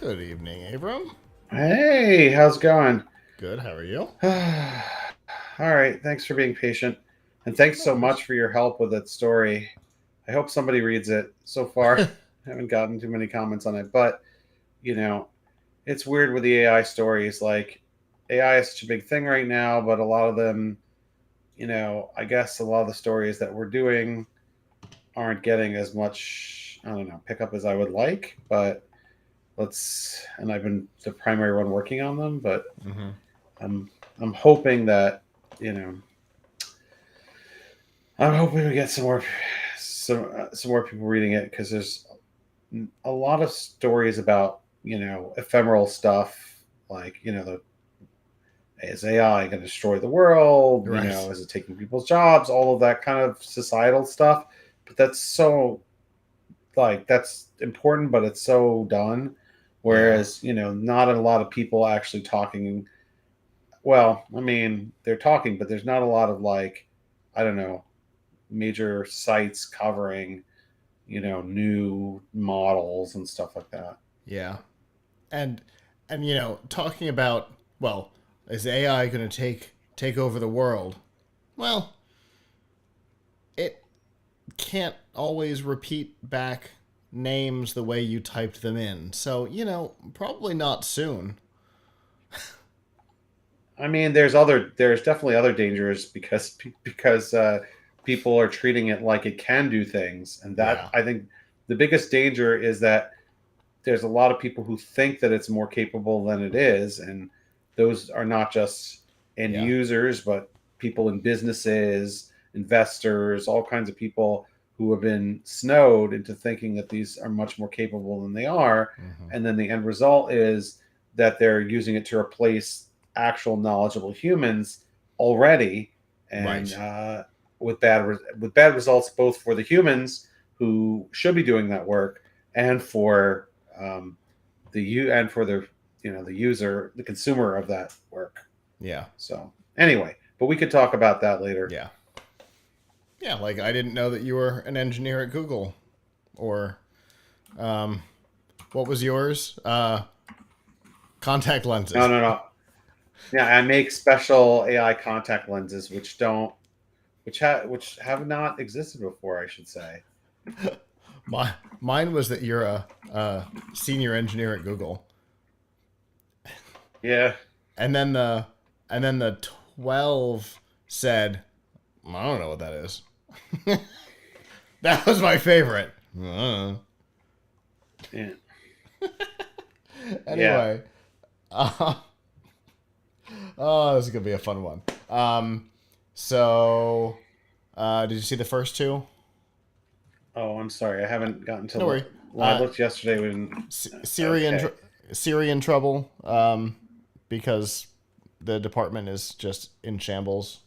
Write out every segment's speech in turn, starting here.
Good evening, Abram. Hey, how's it going? Good, how are you? All right, thanks for being patient. And thanks No so worries. much for your help with that story. I hope somebody reads it. So far, I haven't gotten too many comments on it, but you know, it's weird with the AI stories. Like, AI is such a big thing right now, but a lot of them, I guess a lot of the stories that we're doing aren't getting as much, I don't know, pickup as I would like. But and I've been the primary one working on them, but Mm-hmm. I'm I'm hoping that you know I'm hoping we get some more people reading it because there's a lot of stories about ephemeral stuff like the is AI going to destroy the world? Right. Is it taking people's jobs? All of that kind of societal stuff. But that's so that's important, but it's so done. Yeah. Whereas not a lot of people actually talking. Well, I mean, they're talking, but there's not a lot of I don't know, major sites covering, new models and stuff like that. Yeah. And talking about, well, is AI going to take over the world? Well, it can't always repeat back names the way you typed them in. So, probably not soon. I mean, there's definitely other dangers because people are treating it like it can do things, and that Yeah. I think the biggest danger is that there's a lot of people who think that it's more capable than it is, and those are not just end Yeah. users, but people in businesses, investors, all kinds of people who have been snowed into thinking that these are much more capable than they are, Mm-hmm. and then the end result is that they're using it to replace actual knowledgeable humans already, and Right. with bad results both for the humans who should be doing that work and for and for the user, the consumer of that work. Yeah. So anyway, but we could talk about that later. Yeah. Yeah, like I didn't know that you were an engineer at Google or um what was yours? Contact No, lenses. no, no. Yeah, I make special AI contact lenses which have not existed before, I should say. Mine was that you're a senior engineer at Google, Yeah, and then the 12 said, "I don't know what that is." That was my favorite. yeah, yeah. Anyway, uh, oh, this is gonna be a fun one. So, did you see the first two? Oh, I'm sorry, I haven't gotten to No worry. well, I looked yesterday when. Siri Okay. Siri in trouble because the department is just in shambles.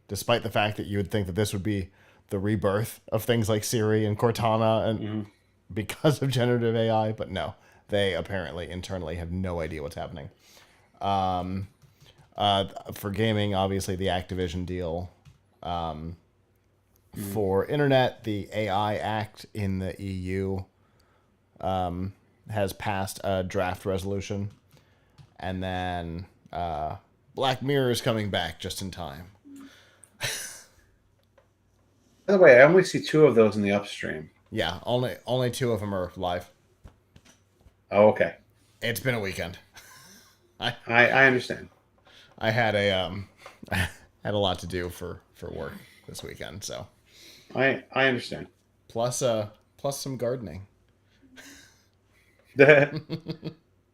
Despite the fact that you would think that this would be the rebirth of things like Siri and Cortana, and Hmm. because of generative AI, but no, they apparently internally have no idea what's happening. Um, for gaming, obviously the Activision deal. Hmm. For internet, the AI Act in the EU has passed a draft resolution, and then Black Mirror is coming back just in time. By the way, I only see two of those in the upstream. Yeah, only two of them are live. Oh, okay. It's been a weekend. I I understand. I had a I had a lot to do for work this weekend, so I understand. plus plus some gardening.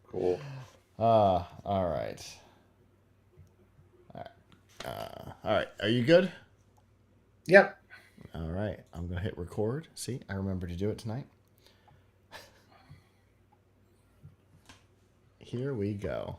Cool. All right. All right. Are you good? Yep. All right. I'm going to hit record. See, I remember to do it tonight. Here we go.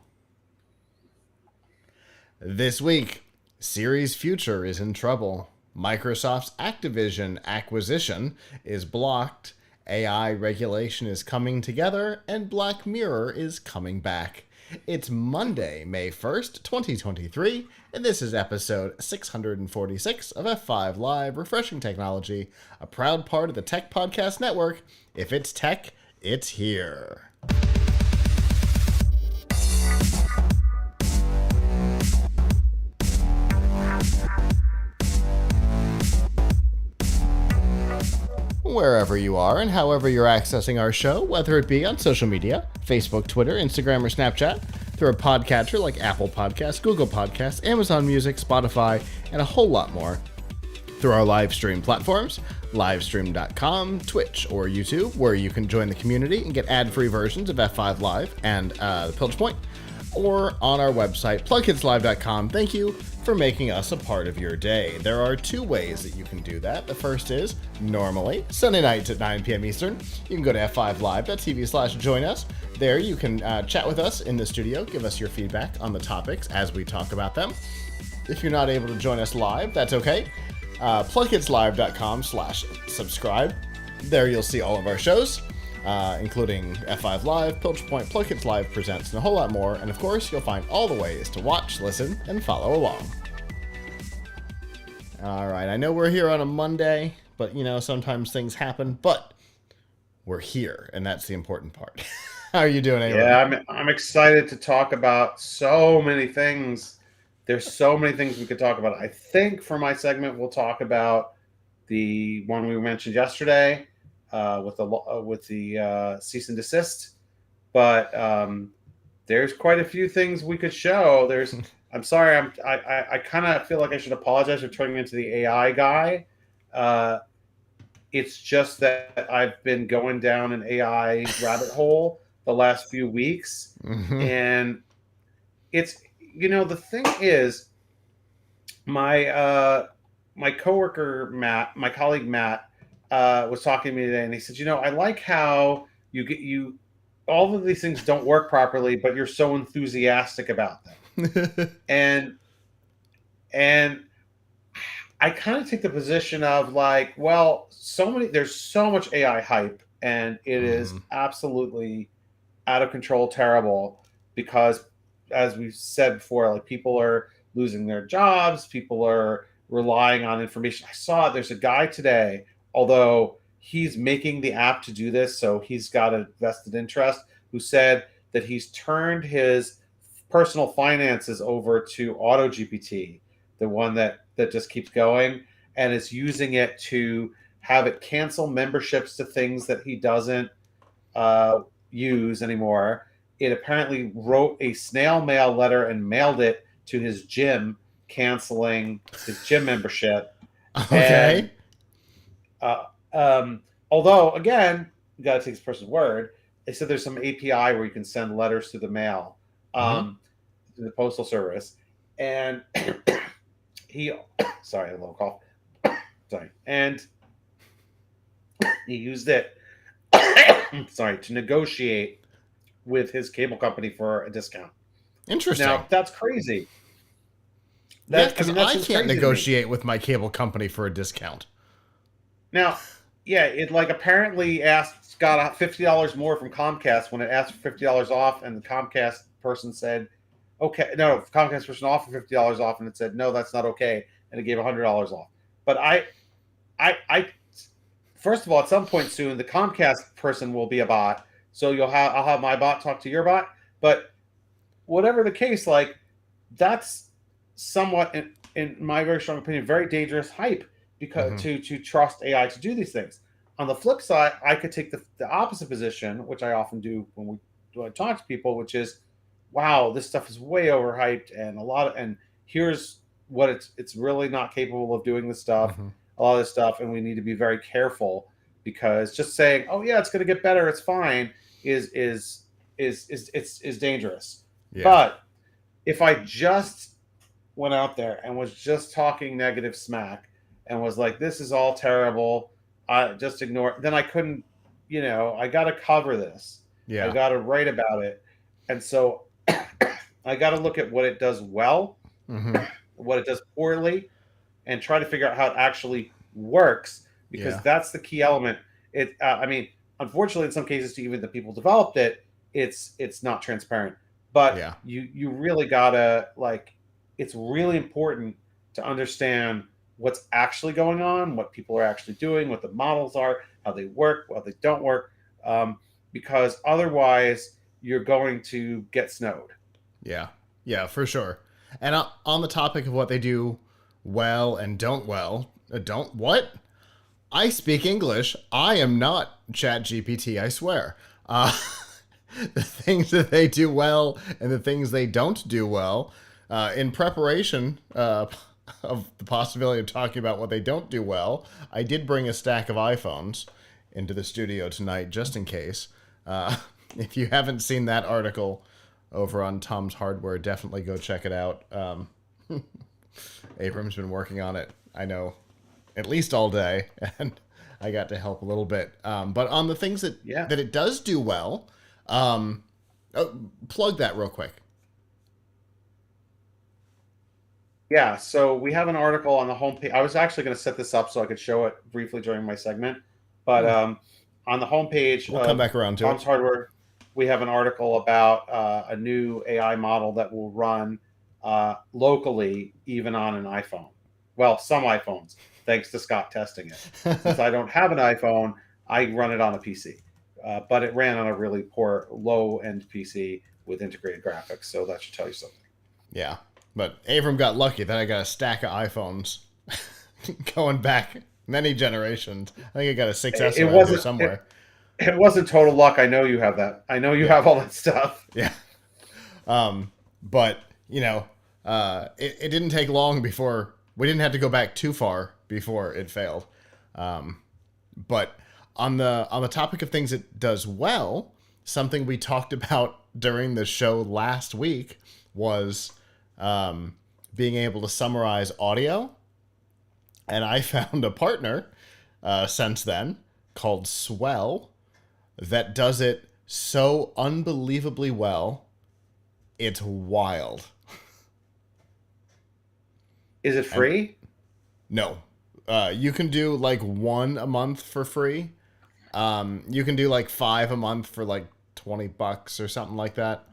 This week, Siri's future is in trouble. Microsoft's Activision acquisition is blocked. AI regulation is coming together, and Black Mirror is coming back. It's Monday, May 1st, 2023, and this is episode 646 of F5 Live Refreshing Technology, a proud part of the Tech Podcast Network. If it's tech, it's here. Wherever you are and however you're accessing our show, whether it be on social media, Facebook, Twitter, Instagram, or Snapchat, through a podcatcher like Apple Podcasts, Google Podcasts, Amazon Music, Spotify, and a whole lot more. Through our live stream platforms, livestream.com, Twitch, or YouTube, where you can join the community and get ad-free versions of F5 Live and the Pilch Point, or on our website, PLUGHITZlive.com. Thank you for making us a part of your day. There are two ways that you can do that. The first is, normally, Sunday nights at 9 p.m. Eastern. You can go to f5live.tv/join us. There you can chat with us in the studio, give us your feedback on the topics as we talk about them. If you're not able to join us live, that's okay. PLUGHITZlive.com/subscribe. There you'll see all of our shows, including F5 Live, Pilch Point, PLUGHITZ Live Presents, and a whole lot more. And of course, you'll find all the ways to watch, listen, and follow along. All right, I know we're here on a Monday, but sometimes things happen, but we're here, and that's the important part. How are you doing, Aaron? Yeah, I'm excited to talk about so many things. There's so many things we could talk about. I think for my segment, we'll talk about the one we mentioned yesterday with the cease and desist. But there's quite a few things we could show. I'm sorry. I kind of feel like I should apologize for turning into the AI guy. It's just that I've been going down an AI rabbit hole the last few weeks, and it's. The thing is, my coworker Matt, my colleague Matt, was talking to me today, and he said, I like how you all of these things don't work properly, but you're so enthusiastic about them. and I kind of take the position of like, well, there's so much AI hype, and it is absolutely out of control, terrible, because as we've said before, like people are losing their jobs, people are relying on information. I saw there's a guy today, although he's making the app to do this, so he's got a vested interest, who said that he's turned his personal finances over to AutoGPT, the one that just keeps going, and is using it to have it cancel memberships to things that he doesn't use anymore. It apparently wrote a snail mail letter and mailed it to his gym, canceling his gym membership. Okay. And, although, again, you got to take this person's word. They said there's some API where you can send letters through the mail, to the postal service. And sorry, a little cough. Sorry. And he used it, to negotiate with his cable company for a discount. Interesting. Now, that's crazy. Because I can't negotiate with my cable company for a discount. Now, yeah, it apparently got $50 more from Comcast when it asked for $50 off, and the Comcast person said, okay, no, Comcast person offered $50 off, and it said, no, that's not okay, and it gave $100 off. But I first of all, at some point soon, the Comcast person will be a bot. So I'll have my bot talk to your bot, but whatever the case, that's somewhat, in my very strong opinion, very dangerous hype, because to trust AI to do these things. On the flip side, I could take the opposite position, which I often do when I talk to people, which is, wow, this stuff is way overhyped, and here's what it's really not capable of doing this stuff, a lot of this stuff, and we need to be very careful, because just saying, oh yeah, it's going to get better, it's fine, is dangerous. Yeah. But if I just went out there and was just talking negative smack and was like, this is all terrible, I just ignore it, then I couldn't, I got to cover this. Yeah. I got to write about it. And so I got to look at what it does well, what it does poorly, and try to figure out how it actually works, because that's the key element. Unfortunately, in some cases, even the people developed it, it's not transparent. But you really gotta, it's really important to understand what's actually going on, what people are actually doing, what the models are, how they work, how they don't work, because otherwise you're going to get snowed. Yeah. Yeah, for sure. And on the topic of what they do well and don't what? I speak English. I am not ChatGPT, I swear. The things that they do well and the things they don't do well, in preparation of the possibility of talking about what they don't do well, I did bring a stack of iPhones into the studio tonight just in case. Uh, if you haven't seen that article over on Tom's Hardware, definitely go check it out. Abram's been working on it, I know, at least all day, and I got to help a little bit. But on the things Yeah. that it does do well, um, plug that real quick. Yeah, so we have an article on the homepage. I was actually going to set this up so I could show it briefly during my segment, but on the homepage We'll come of back around to it. Tom's Hardware, we have an article about a new AI model that will run locally, even on an iPhone. Well, some iPhones, thanks to Scott testing it. Since I don't have an iPhone, I run it on a PC, but it ran on a really poor, low-end PC with integrated graphics. So that should tell you something. Yeah. But Abram got lucky that I got a stack of iPhones going back many generations. I think I got a 6S It around here wasn't. somewhere. It wasn't total luck. I know you have that. I know you Yeah. have all that stuff. Yeah. But, it didn't take long before we didn't have to go back too far before it failed. But on the topic of things it does well, something we talked about during the show last week was being able to summarize audio. And I found a partner since then called Swell that does it so unbelievably well. It's wild. Is it free? No. You can do like one a month for free. You can do like 5 a month for like $20 or something like that.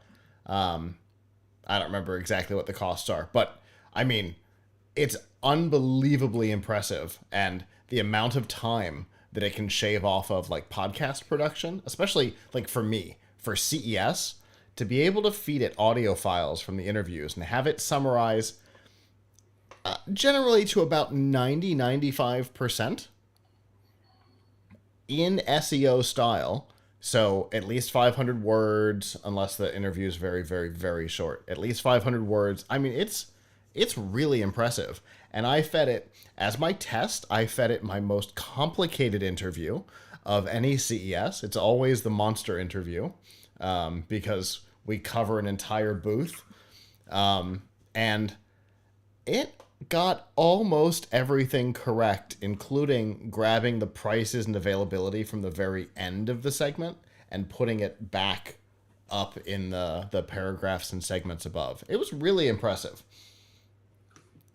I don't remember exactly what the costs are, but I mean, it's unbelievably impressive, and the amount of time that it can shave off of like podcast production, especially like for me, for CES, to be able to feed it audio files from the interviews and have it summarize generally to about 95% in SEO style. So at least 500 words, unless the interview is very, very, very short. At least 500 words. I mean, it's really impressive. And I fed it, as my test, I fed it my most complicated interview of any CES. It's always the monster interview, because we cover an entire booth. And it got almost everything correct, including grabbing the prices and availability from the very end of the segment and putting it back up in the paragraphs and segments above. It was really impressive.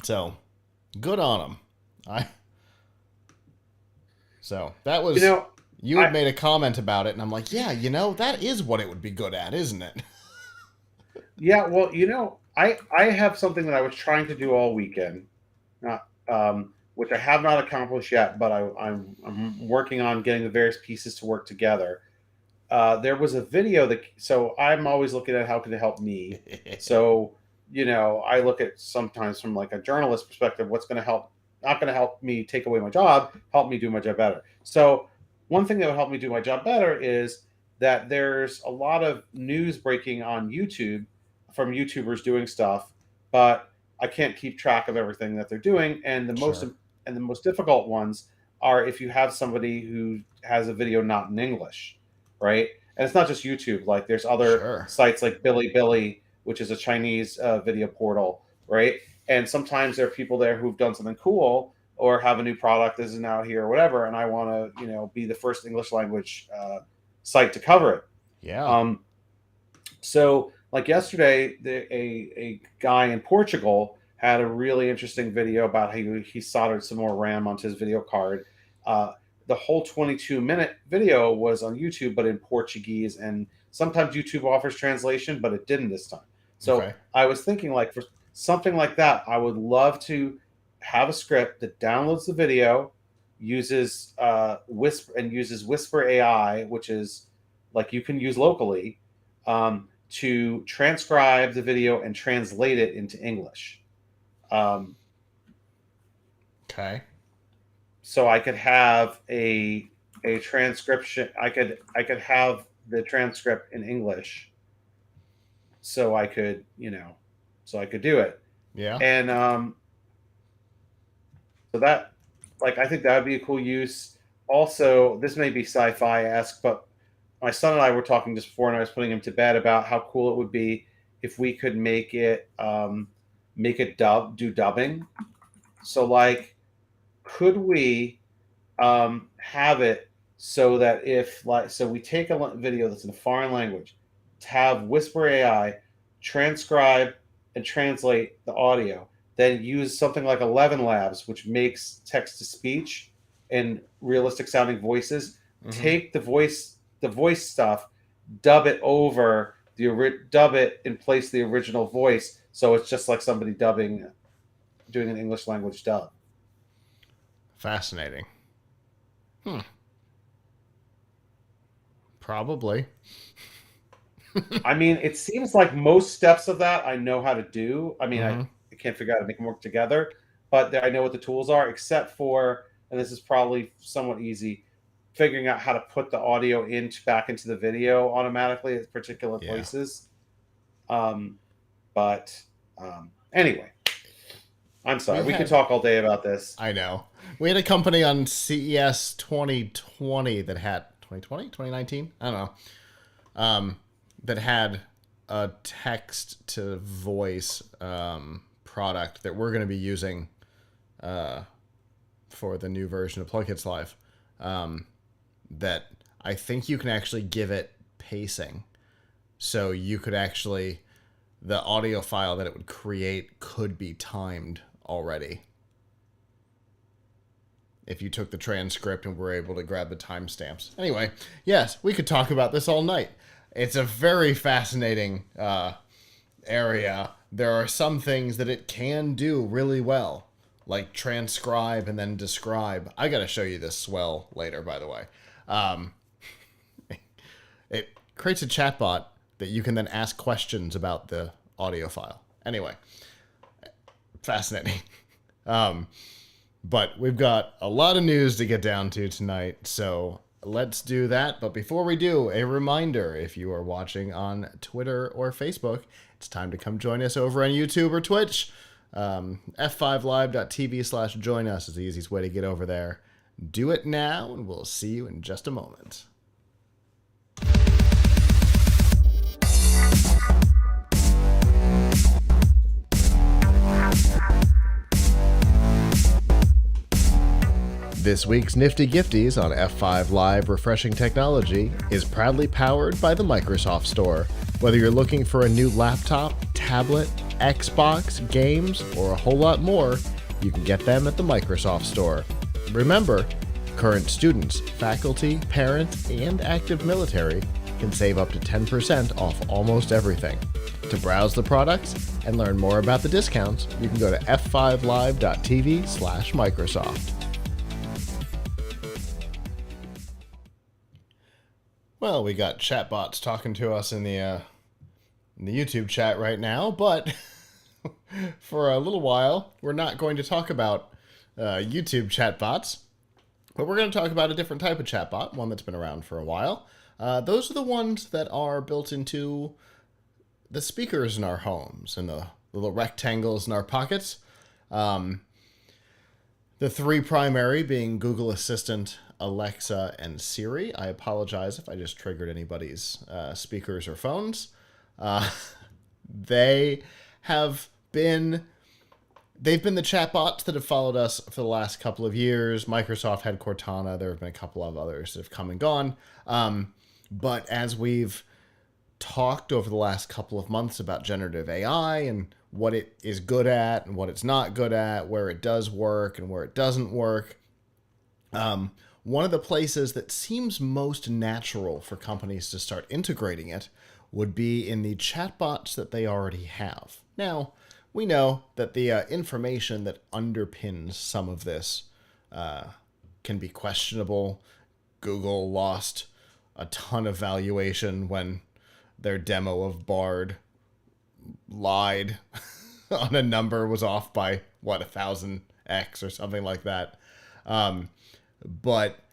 So, good on them. So, that was... You had made a comment about it, and I'm like, yeah, that is what it would be good at, isn't it? Yeah, well, I have something that I was trying to do all weekend, not which I have not accomplished yet, but I'm working on getting the various pieces to work together. There was a video so I'm always looking at how can it help me. So, I look at sometimes from like a journalist perspective, what's going to help, not going to help me take away my job, help me do my job better. So one thing that would help me do my job better is that there's a lot of news breaking on YouTube from YouTubers doing stuff, but I can't keep track of everything that they're doing. And the most difficult ones are if you have somebody who has a video not in English, right? And it's not just YouTube. Like there's other sites like Bilibili, which is a Chinese video portal, right? And sometimes there are people there who've done something cool or have a new product that is now here or whatever, and I want to, be the first English language site to cover it. Yeah. So like yesterday, a guy in Portugal had a really interesting video about how he soldered some more RAM onto his video card. The whole 22-minute video was on YouTube, but in Portuguese, and sometimes YouTube offers translation, but it didn't this time. So I was thinking, like, for something like that, I would love to have a script that downloads the video, uses Whisper AI, which is like you can use locally, to transcribe the video and translate it into English. Um, Okay. so I could have a transcription. I could have the transcript in English, so I could so I could do it. Yeah. And so that, like, I think that would be a cool use. Also, this may be sci-fi-esque, but my son and I were talking just before, and I was putting him to bed about how cool it would be if we could make it do dubbing. So, like, could we have it so that if, like, so we take a video that's in a foreign language, to have Whisper AI transcribe and translate the audio, then use something like 11 Labs, which makes text to speech and realistic sounding voices. Mm-hmm. Take the voice stuff, dub it over dub it in place of the original voice, so it's just like somebody doing an English language dub. Fascinating. Probably. I mean, it seems like most steps of that I know how to do. I mean, Mm-hmm. I can't figure out how to make them work together, but I know what the tools are, except for, and this is probably somewhat easy, figuring out how to put the audio back into the video automatically at particular Yeah. places. But anyway, I'm sorry. We could talk all day about this. I know. We had a company on CES 2020 that had 2019. I don't know. That had a text to voice product that we're going to be using for the new version of PLUGHITZ Live. That I think you can actually give it pacing, so you could actually, the audio file that it would create could be timed already if you took the transcript and were able to grab the timestamps. Anyway, yes, we could talk about this all night. It's a very fascinating area. There are some things that it can do really well, like transcribe and then describe. I gotta show you this swell later, by the way. It creates a chatbot that you can then ask questions about the audio file. Anyway, fascinating. But we've got a lot of news to get down to tonight, so let's do that. But before we do, a reminder, if you are watching on Twitter or Facebook, it's time to come join us over on YouTube or Twitch. f5live.tv/join us is the easiest way to get over there. Do it now, and we'll see you in just a moment. This week's Nifty Gifties on F5 Live Refreshing Technology is proudly powered by the Microsoft Store. Whether you're looking for a new laptop, tablet, Xbox, games, or a whole lot more, you can get them at the Microsoft Store. Remember, current students, faculty, parents, and active military can save up to 10% off almost everything. To browse the products and learn more about the discounts, you can go to f5live.tv/Microsoft. Well, we got chatbots talking to us in the YouTube chat right now, but for a little while, we're not going to talk about YouTube chatbots, but we're going to talk about a different type of chatbot, one that's been around for a while. Those are the ones that are built into the speakers in our homes and the little rectangles in our pockets. The three primary being Google Assistant, Alexa, and Siri. I apologize if I just triggered anybody's speakers or phones. They've been the chatbots that have followed us for the last couple of years. Microsoft had Cortana. There have been a couple of others that have come and gone. But as we've talked over the last couple of months about generative AI and what it is good at and what it's not good at, where it does work and where it doesn't work, one of the places that seems most natural for companies to start integrating it would be in the chatbots that they already have. Now, we know that the information that underpins some of this can be questionable. Google lost a ton of valuation when their demo of Bard lied on a number, was off by what, 1,000x or something like that. But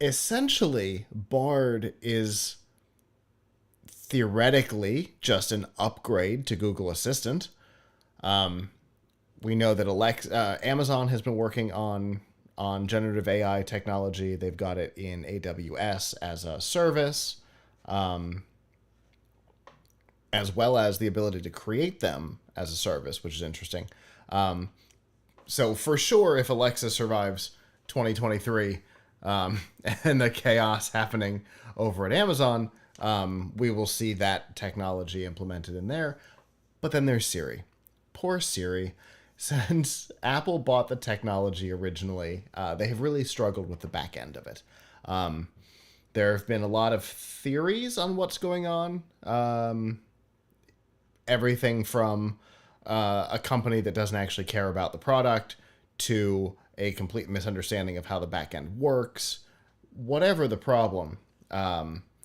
essentially, Bard is theoretically just an upgrade to Google Assistant. We know that Amazon has been working on generative AI technology. They've got it in AWS as a service, as well as the ability to create them as a service, which is interesting. So for sure, if Alexa survives 2023 and the chaos happening over at Amazon, we will see that technology implemented in there. But then there's Siri. Poor Siri. Since Apple bought the technology originally, they have really struggled with the back end of it. There have been a lot of theories on what's going on. Everything from a company that doesn't actually care about the product to a complete misunderstanding of how the back end works. Whatever the problem,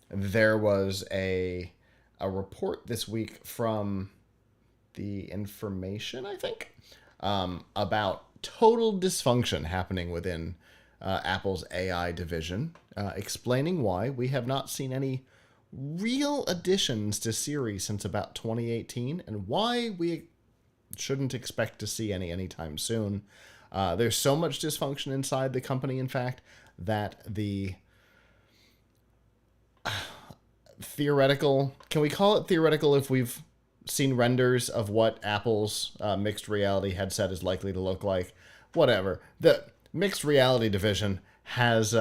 there was a report this week from The Information, I think, about total dysfunction happening within Apple's AI division, explaining why we have not seen any real additions to Siri since about 2018 and why we shouldn't expect to see any anytime soon. There's so much dysfunction inside the company, in fact, that the theoretical, can we call it theoretical if we've seen renders of what Apple's mixed reality headset is likely to look like? Whatever. The mixed reality division has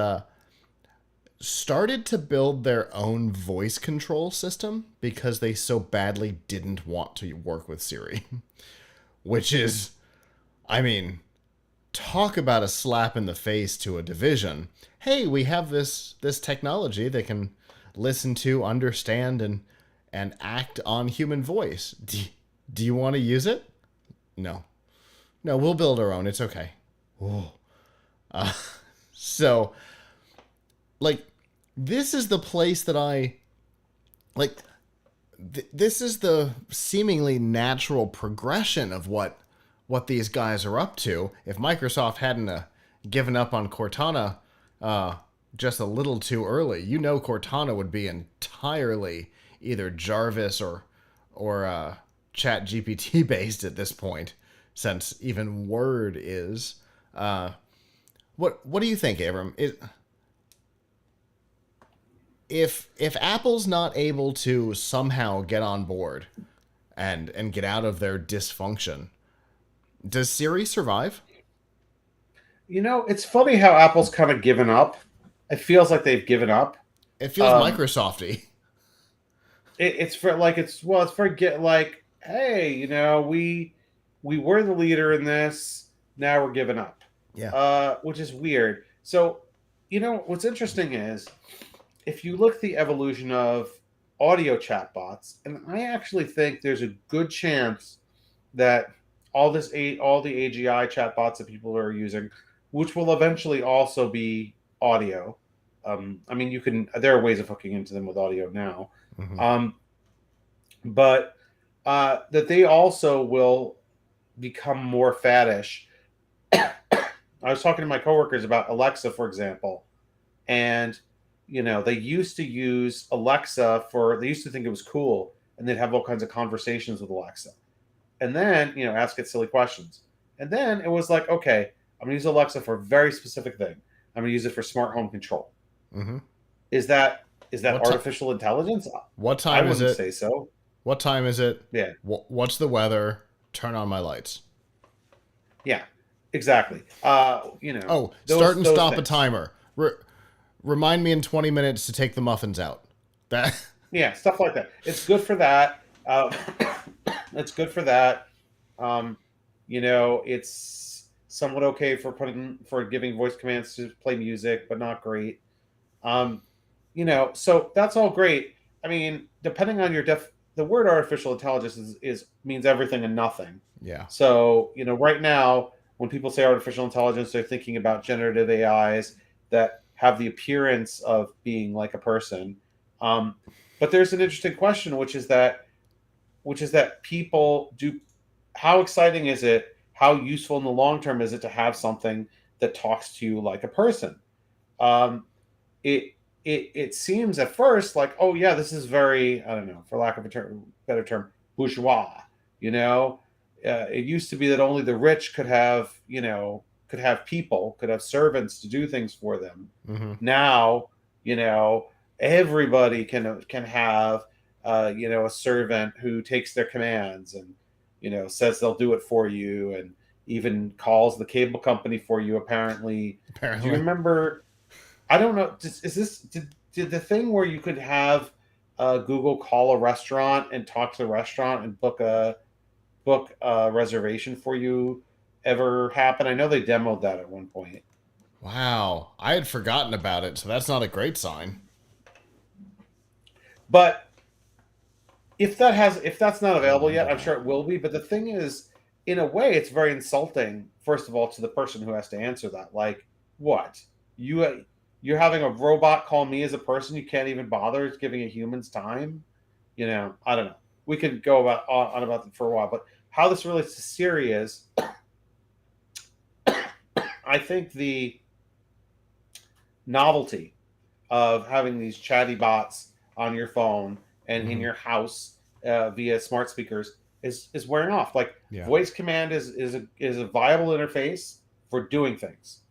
started to build their own voice control system because they so badly didn't want to work with Siri. Which is, I mean, talk about a slap in the face to a division. Hey, we have this technology that can listen to, understand, and act on human voice. Do you want to use it? No. No, we'll build our own. It's okay. So, like, this is the place that this is the seemingly natural progression of what these guys are up to. If Microsoft hadn't given up on Cortana just a little too early, Cortana would be entirely either Jarvis or Chat GPT based at this point, since even Word is. What do you think, Abram? If Apple's not able to somehow get on board and get out of their dysfunction, does Siri survive? It's funny how Apple's kind of given up. It feels like they've given up. It feels Microsoft-y. It's for like, hey, we were the leader in this. Now we're giving up. Yeah. Which is weird. So, what's interesting is, if you look at the evolution of audio chatbots, and I actually think there's a good chance that all the AGI chatbots that people are using, which will eventually also be audio. There are ways of hooking into them with audio now. Mm-hmm. But that they also will become more faddish. I was talking to my coworkers about Alexa, for example, and they used to use Alexa they used to think it was cool, and they'd have all kinds of conversations with Alexa, and then ask it silly questions, and then it was like, okay, I'm gonna use Alexa for a very specific thing. I'm gonna use it for smart home control. Mm-hmm. Is that artificial intelligence? What time is it? I wouldn't say so. What time is it? Yeah. What's the weather? Turn on my lights. Yeah, exactly. Start and stop things. A timer. Remind me in 20 minutes to take the muffins out. That. Yeah, stuff like that. It's good for that. It's good for that. It's somewhat okay for giving voice commands to play music, but not great. So that's all great. I mean, depending on your the word artificial intelligence means everything and nothing. Yeah. So, right now, when people say artificial intelligence, they're thinking about generative AIs that have the appearance of being like a person. But there's an interesting question, which is that people do. How exciting is it? How useful in the long term is it to have something that talks to you like a person? Um, it it seems at first like, oh yeah, this is very, I don't know, for lack of a better term, bourgeois. You know, it used to be that only the rich could have, could have people, could have servants to do things for them. Hmm. Now, you know, everybody can have, a servant who takes their commands and, says they'll do it for you, and even calls the cable company for you. Apparently, do you Apparently. remember? I don't know. Is this did the thing where you could have Google call a restaurant and talk to the restaurant and book a reservation for you ever happen? I know they demoed that at one point. Wow. I had forgotten about it, so that's not a great sign. But if that's not available yet, I'm sure it will be. But the thing is, in a way, it's very insulting. First of all, to the person who has to answer that. Like, what you're having a robot call me as a person? You can't even bother giving a human's time. I don't know. We could go on about it for a while, but how this relates to Siri is, I think the novelty of having these chatty bots on your phone and in Hmm. your house via smart speakers is wearing off. Like, Yeah. voice command is a viable interface for doing things,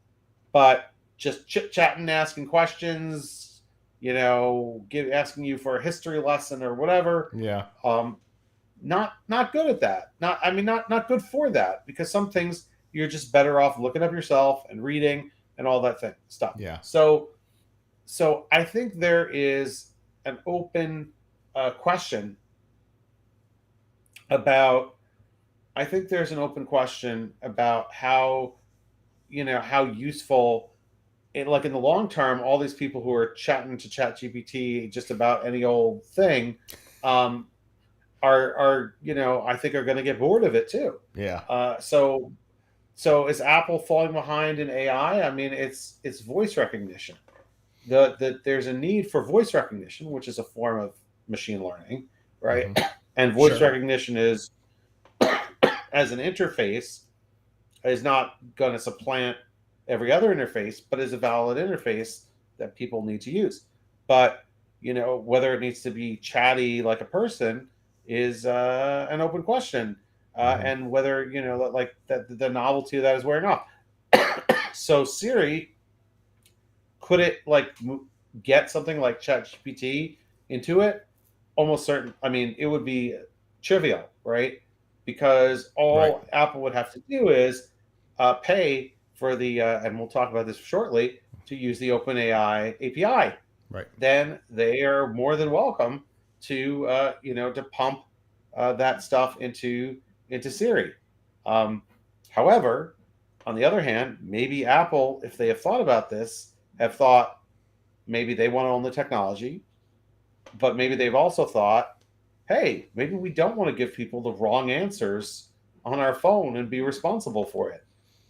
but just chit chatting, asking questions, asking you for a history lesson or whatever. Yeah. Um, not good at that. Not good for that, because some things you're just better off looking up yourself and reading and all that thing stuff. Yeah. So I think there is an open question about. I think there's an open question about how useful, like in the long term, all these people who are chatting to Chat GPT just about any old thing, um, are I think are going to get bored of it too. Yeah. So is Apple falling behind in AI? I mean, it's voice recognition. There's a need for voice recognition, which is a form of machine learning, right? Hmm. And voice Sure. recognition is, as an interface, is not going to supplant every other interface, but is a valid interface that people need to use. But whether it needs to be chatty like a person is an open question, Hmm. and whether like that the novelty of that is wearing off. So Siri, could it like get something like ChatGPT into it? Almost certain. I mean, it would be trivial, right? Because Right. all Apple would have to do is pay for and we'll talk about this shortly, to use the OpenAI API. Right. Then they are more than welcome to pump that stuff into Siri. Um, However, on the other hand, maybe Apple, if they have thought about this, have thought maybe they want to own the technology, but maybe they've also thought, hey, maybe we don't want to give people the wrong answers on our phone and be responsible for it,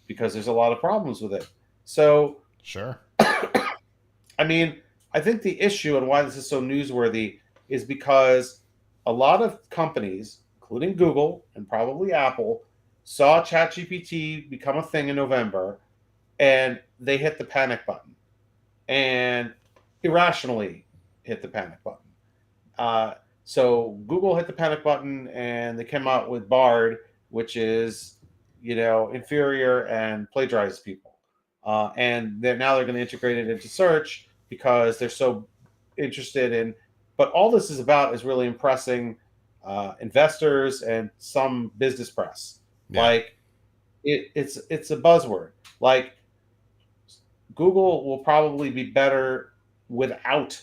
because there's a lot of problems with it. So, Sure. I mean, I think the issue and why this is so newsworthy is because a lot of companies, including Google and probably Apple, saw ChatGPT become a thing in November, and they hit the panic button, and irrationally hit the panic button. Uh, so Google hit the panic button and they came out with Bard, which is, inferior and plagiarizes people. And now they're going to integrate it into search because they're so interested in. But all this is about is really impressing investors and some business press. Yeah. Like, it's a buzzword. Like, Google will probably be better without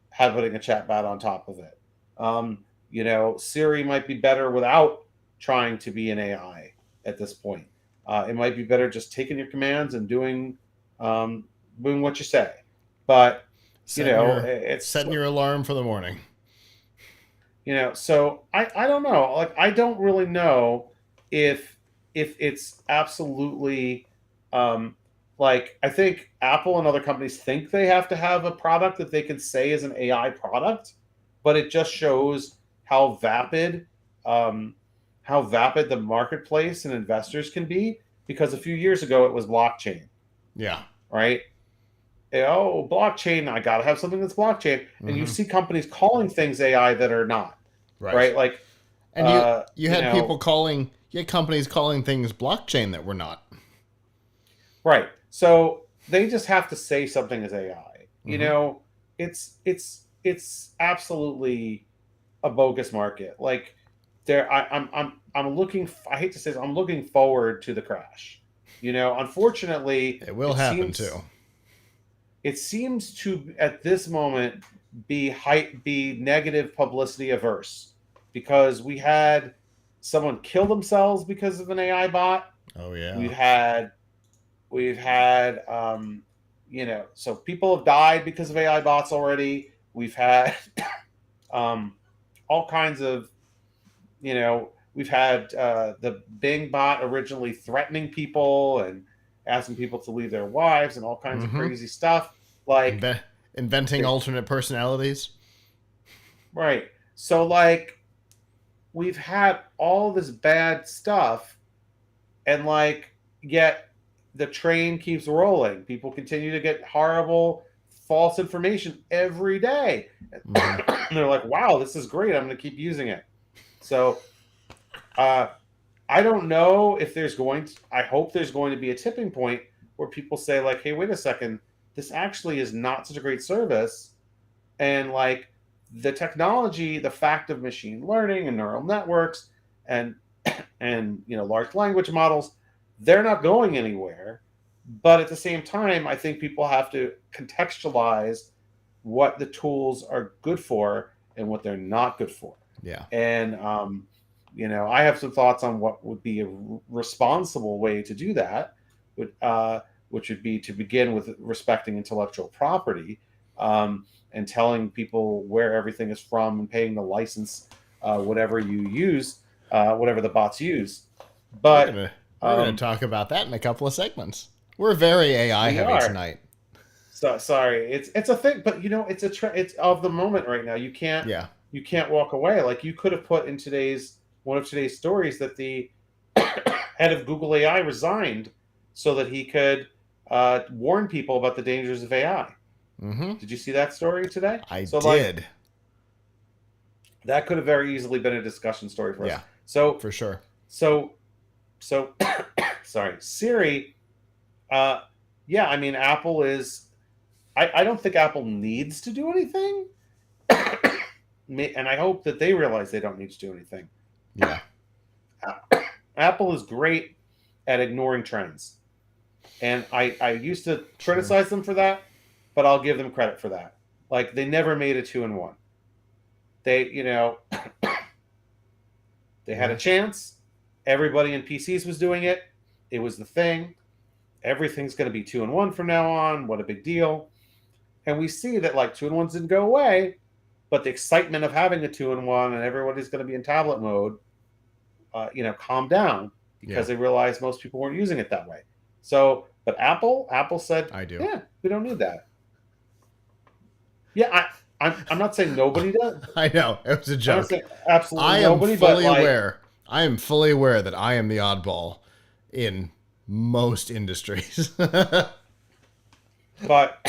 having a chatbot on top of it. Siri might be better without trying to be an AI at this point. It might be better just taking your commands and doing what you say. But it's Setting your alarm for the morning. so I don't know. Like, I don't really know if it's absolutely, um like, I think Apple and other companies think they have to have a product that they can say is an AI product, but it just shows how vapid the marketplace and investors can be. Because a few years ago it was blockchain, Yeah. right? Oh, blockchain! I gotta have something that's blockchain, and you Mm-hmm. see companies calling things AI that are not, Right. right? Like, And you you had know, you had companies calling things blockchain that were not. right. So they just have to say something as AI. Mm-hmm. It's absolutely a bogus market. Like, I'm looking. I hate to say this, I'm looking forward to the crash. Unfortunately, It will happen too. it seems to at this moment be negative publicity averse, because we had someone kill themselves because of an AI bot. Oh yeah. We've had so people have died because of AI bots already. We've had um, all kinds of we've had the Bing bot originally threatening people and asking people to leave their wives and all kinds of Mm-hmm. crazy stuff. Like, Inve- Inventing they, alternate personalities. right. So, like, we've had all this bad stuff, and, like, yet the train keeps rolling. People continue to get horrible false information every day. Mm-hmm. And they're like, wow, this is great. I'm going to keep using it. So, uh, I don't know if I hope there's going to be a tipping point where people say, like, hey, wait a second, this actually is not such a great service. And, like, the technology, the fact of machine learning and neural networks and large language models, they're not going anywhere. But at the same time, I think people have to contextualize what the tools are good for and what they're not good for. Yeah. And I have some thoughts on what would be a responsible way to do that, which would be to begin with respecting intellectual property, and telling people where everything is from and paying the license, whatever you use, whatever the bots use. We're But gonna we're gonna talk about that in a couple of segments. We're very AI we heavy are. tonight. So sorry, it's a thing, but it's of the moment right now. Yeah. You can't walk away. Like, you could have put in one of today's stories that the head of Google AI resigned so that he could warn people about the dangers of AI. Mm-hmm. Did you see that story today? I So, like, did. that could have very easily been a discussion story for us. Yeah, So for sure. so so sorry, Siri. Uh, yeah, I mean, Apple is. I don't think Apple needs to do anything, and I hope that they realize they don't need to do anything. Yeah. Apple is great at ignoring trends, and I used to True. criticize them for that, but I'll give them credit for that. Like, they never made a 2-in-1. They they had a Yeah. chance. Everybody in PCs was doing it. It was the thing. Everything's going to be 2-in-1 from now on. What a big deal. And we see that, like, 2-in-1s didn't go away, but the excitement of having a 2-in-1 and everybody's going to be in tablet mode, calmed down, Yeah. because they realized most people weren't using it that way. So, but Apple said, I do. yeah, we don't need that. Yeah, I'm not saying nobody does. I know. It was a I'm not joke. saying absolutely I am nobody, but, fully like, aware. I am fully aware that I am the oddball in most industries. but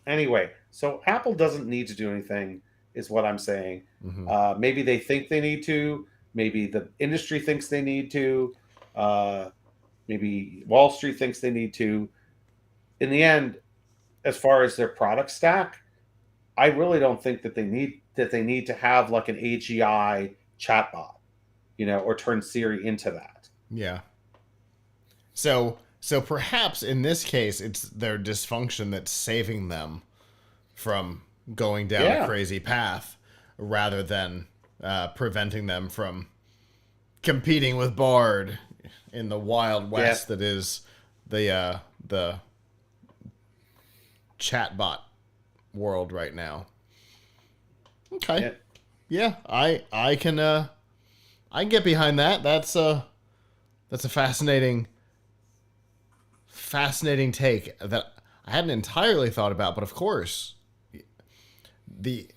anyway, so Apple doesn't need to do anything, is what I'm saying. Mm-hmm. Maybe they think they need to. Maybe the industry thinks they need to. Uh, maybe Wall Street thinks they need to. In the end, as far as their product stack, I really don't think that they need to have, like, an AGI chatbot, or turn Siri into that. Yeah. So perhaps in this case, it's their dysfunction that's saving them from going down a Yeah, crazy path, rather than preventing them from competing with Bard in the wild yeah, west that is the chatbot world right now. Okay. yeah. Yeah, I can get behind that. That's a fascinating take that I hadn't entirely thought about, but of course, the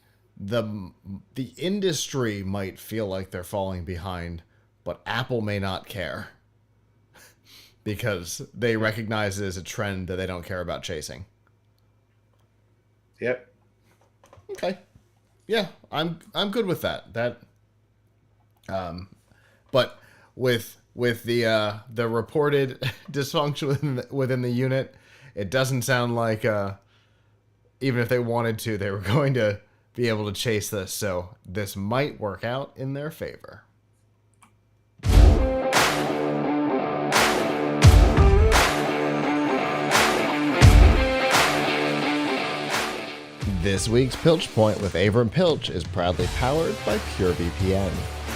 the the industry might feel like they're falling behind, but Apple may not care because they recognize it as a trend that they don't care about chasing. Yep. Okay. Yeah, I'm good with that. But with the reported dysfunction within the unit, it doesn't sound like even if they wanted to, they were going to be able to chase this. So this might work out in their favor. This week's Pilch Point with Avram Pilch is proudly powered by PureVPN.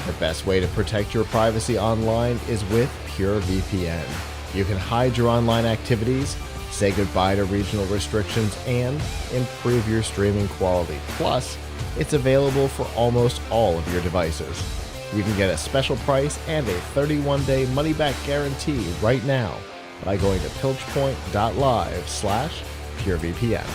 The best way to protect your privacy online is with PureVPN. You can hide your online activities, say goodbye to regional restrictions, and improve your streaming quality. Plus, it's available for almost all of your devices. You can get a special price and a 31-day money-back guarantee right now by going to pilchpoint.live/PureVPN.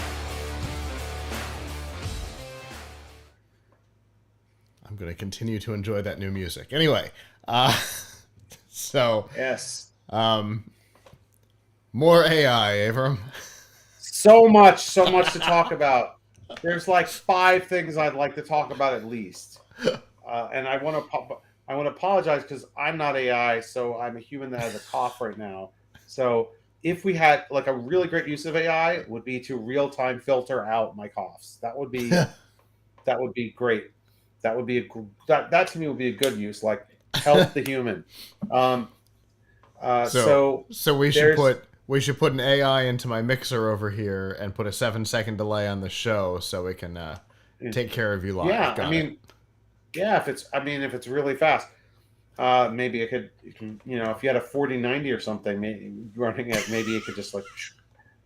I'm going to continue to enjoy that new music. Anyway, so Yes. More AI, Avram. So much to talk about. There's like 5 things I'd like to talk about at least, and I want to apologize because I'm not AI, so I'm a human that has a cough right now. So if we had like a really great use of AI, would be to real time filter out my coughs. That would be great. That would be that to me would be a good use, like help the human. So we should put an AI into my mixer over here and put a 7-second delay on the show so we can take care of you live. Yeah, Got it. Yeah, if it's really fast, maybe it could, if you had a 4090 or something, maybe running it, maybe it could just like,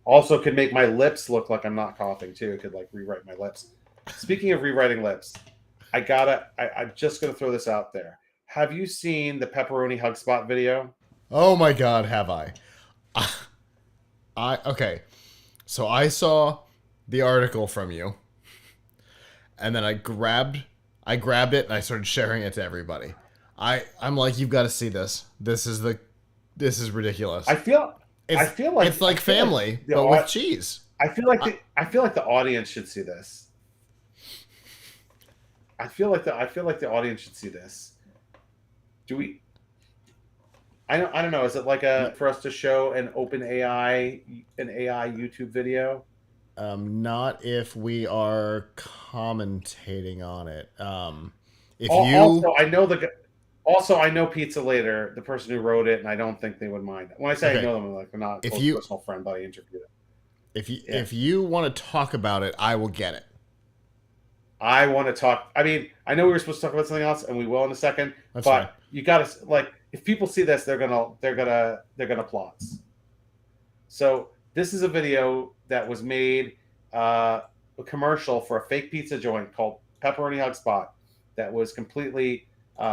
also could make my lips look like I'm not coughing too. It could like rewrite my lips. Speaking of rewriting lips, I'm just gonna throw this out there. Have you seen the pepperoni hug spot video? Oh my God, have I? Okay. So I saw the article from you, and then I grabbed it and I started sharing it to everybody. I'm like, you've got to see this. This is ridiculous. I feel like it's like family, but with cheese. I feel like the audience should see this. I feel like the audience should see this. Do we? I don't know. Is it like for us to show an AI YouTube video? Not if we are commentating on it. I know Pizza Later, the person who wrote it, and I don't think they would mind. When I say okay. I know them, I'm like, they're not a personal friend, but I interviewed them. If you want to talk about it, I will get it. I want to talk. I mean, I know we were supposed to talk about something else, and we will in a second. That's but fine. You got to like, if people see this, they're gonna applaud. So this is a video that was made, a commercial for a fake pizza joint called Pepperoni Hug Spot that was completely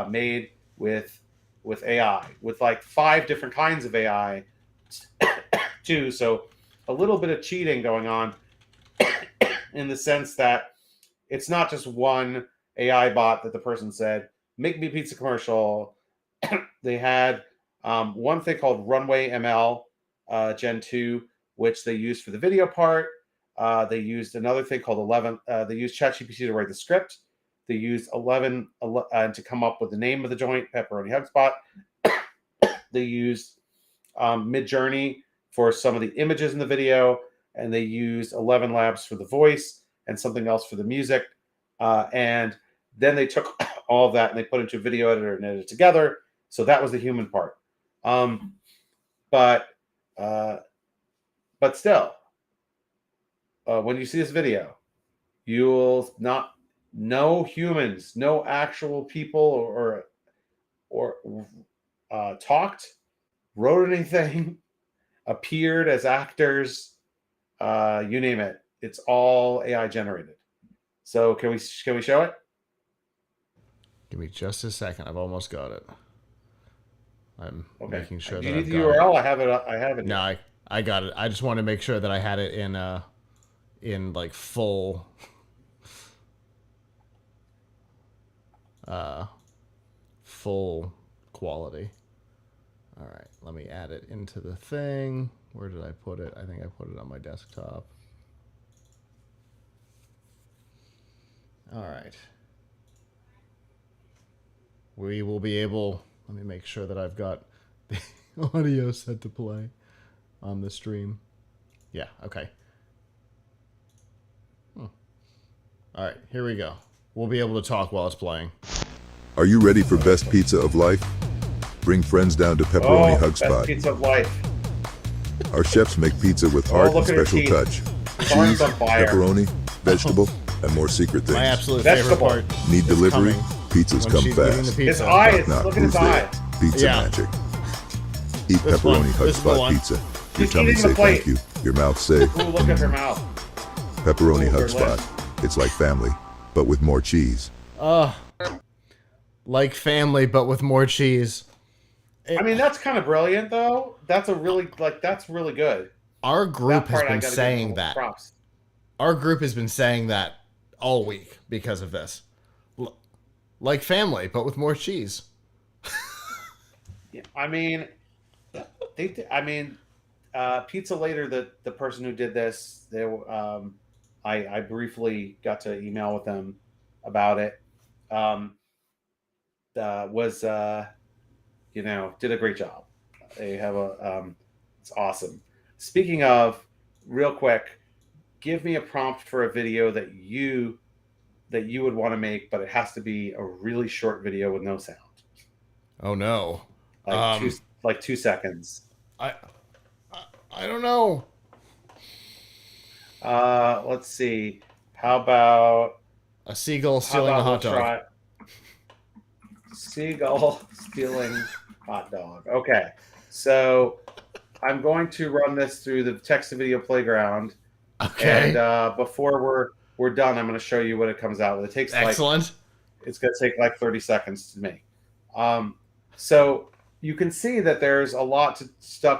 made with AI, with like 5 different kinds of AI too. So a little bit of cheating going on in the sense that it's not just one AI bot that the person said, make me a pizza commercial. They had one thing called Runway ML Gen 2, which they used for the video part. They used another thing called 11. They used ChatGPT to write the script. They used 11 to come up with the name of the joint, Pepperoni Hug Spot. They used Midjourney for some of the images in the video, and they used 11 Labs for the voice and something else for the music. And then they took all of that and they put it into a video editor and edited it together. So that was the human part. But still, when you see this video, you'll no humans, no actual people or talked, wrote anything, appeared as actors, you name it. It's all AI generated. So can we show it? Give me just a second. I've almost got it. I'm making sure that you need the URL. I have it. No, I got it. I just want to make sure that I had it in like full. full quality. All right, let me add it into the thing. Where did I put it? I think I put it on my desktop. All right. We will be able, let me make sure that I've got the audio set to play on the stream. Yeah, okay. All right, here we go. We'll be able to talk while it's playing. Are you ready for best pizza of life? Bring friends down to Pepperoni Hug Best Spot. pizza of life. Our chefs make pizza with heart and look at her special teeth. touch. Arms Cheese, on fire. pepperoni, vegetable, and more secret My things. absolute Vegetable. favorite part. Need is delivery? coming Pizzas when come she's eating the fast. pizza. His eyes. Not Look at his who's there. eyes. Pizza Yeah. magic. Eat This Pepperoni one. Hug This is the Spot one. pizza. Your She's tummy eating the say plate. thank you. Your mouth say Ooh, look at her mouth. Pepperoni Ooh, Hug her Spot. lips. It's like family, but with more cheese. Like family, but with more cheese. I mean, that's kind of brilliant, though. That's a really that's really good. Our group That has part I been gotta give saying them that. props. Our group has been saying that all week because of this. Like family, but with more cheese. Yeah, I mean, Pizza Later, the person who did this, I briefly got to email with them about it. Was did a great job. They have it's awesome. Speaking of, real quick, give me a prompt for a video that you would want to make, but it has to be a really short video with no sound, Oh no. like 2 seconds. I I don't know. Let's see. How about A seagull stealing a hot dog. Seagull stealing hot dog. Okay, so I'm going to run this through the text to video playground, Okay. and before we're done, I'm going to show you what it comes out with. It takes Excellent. it's going to take like 30 seconds to make. So you can see that there's a lot of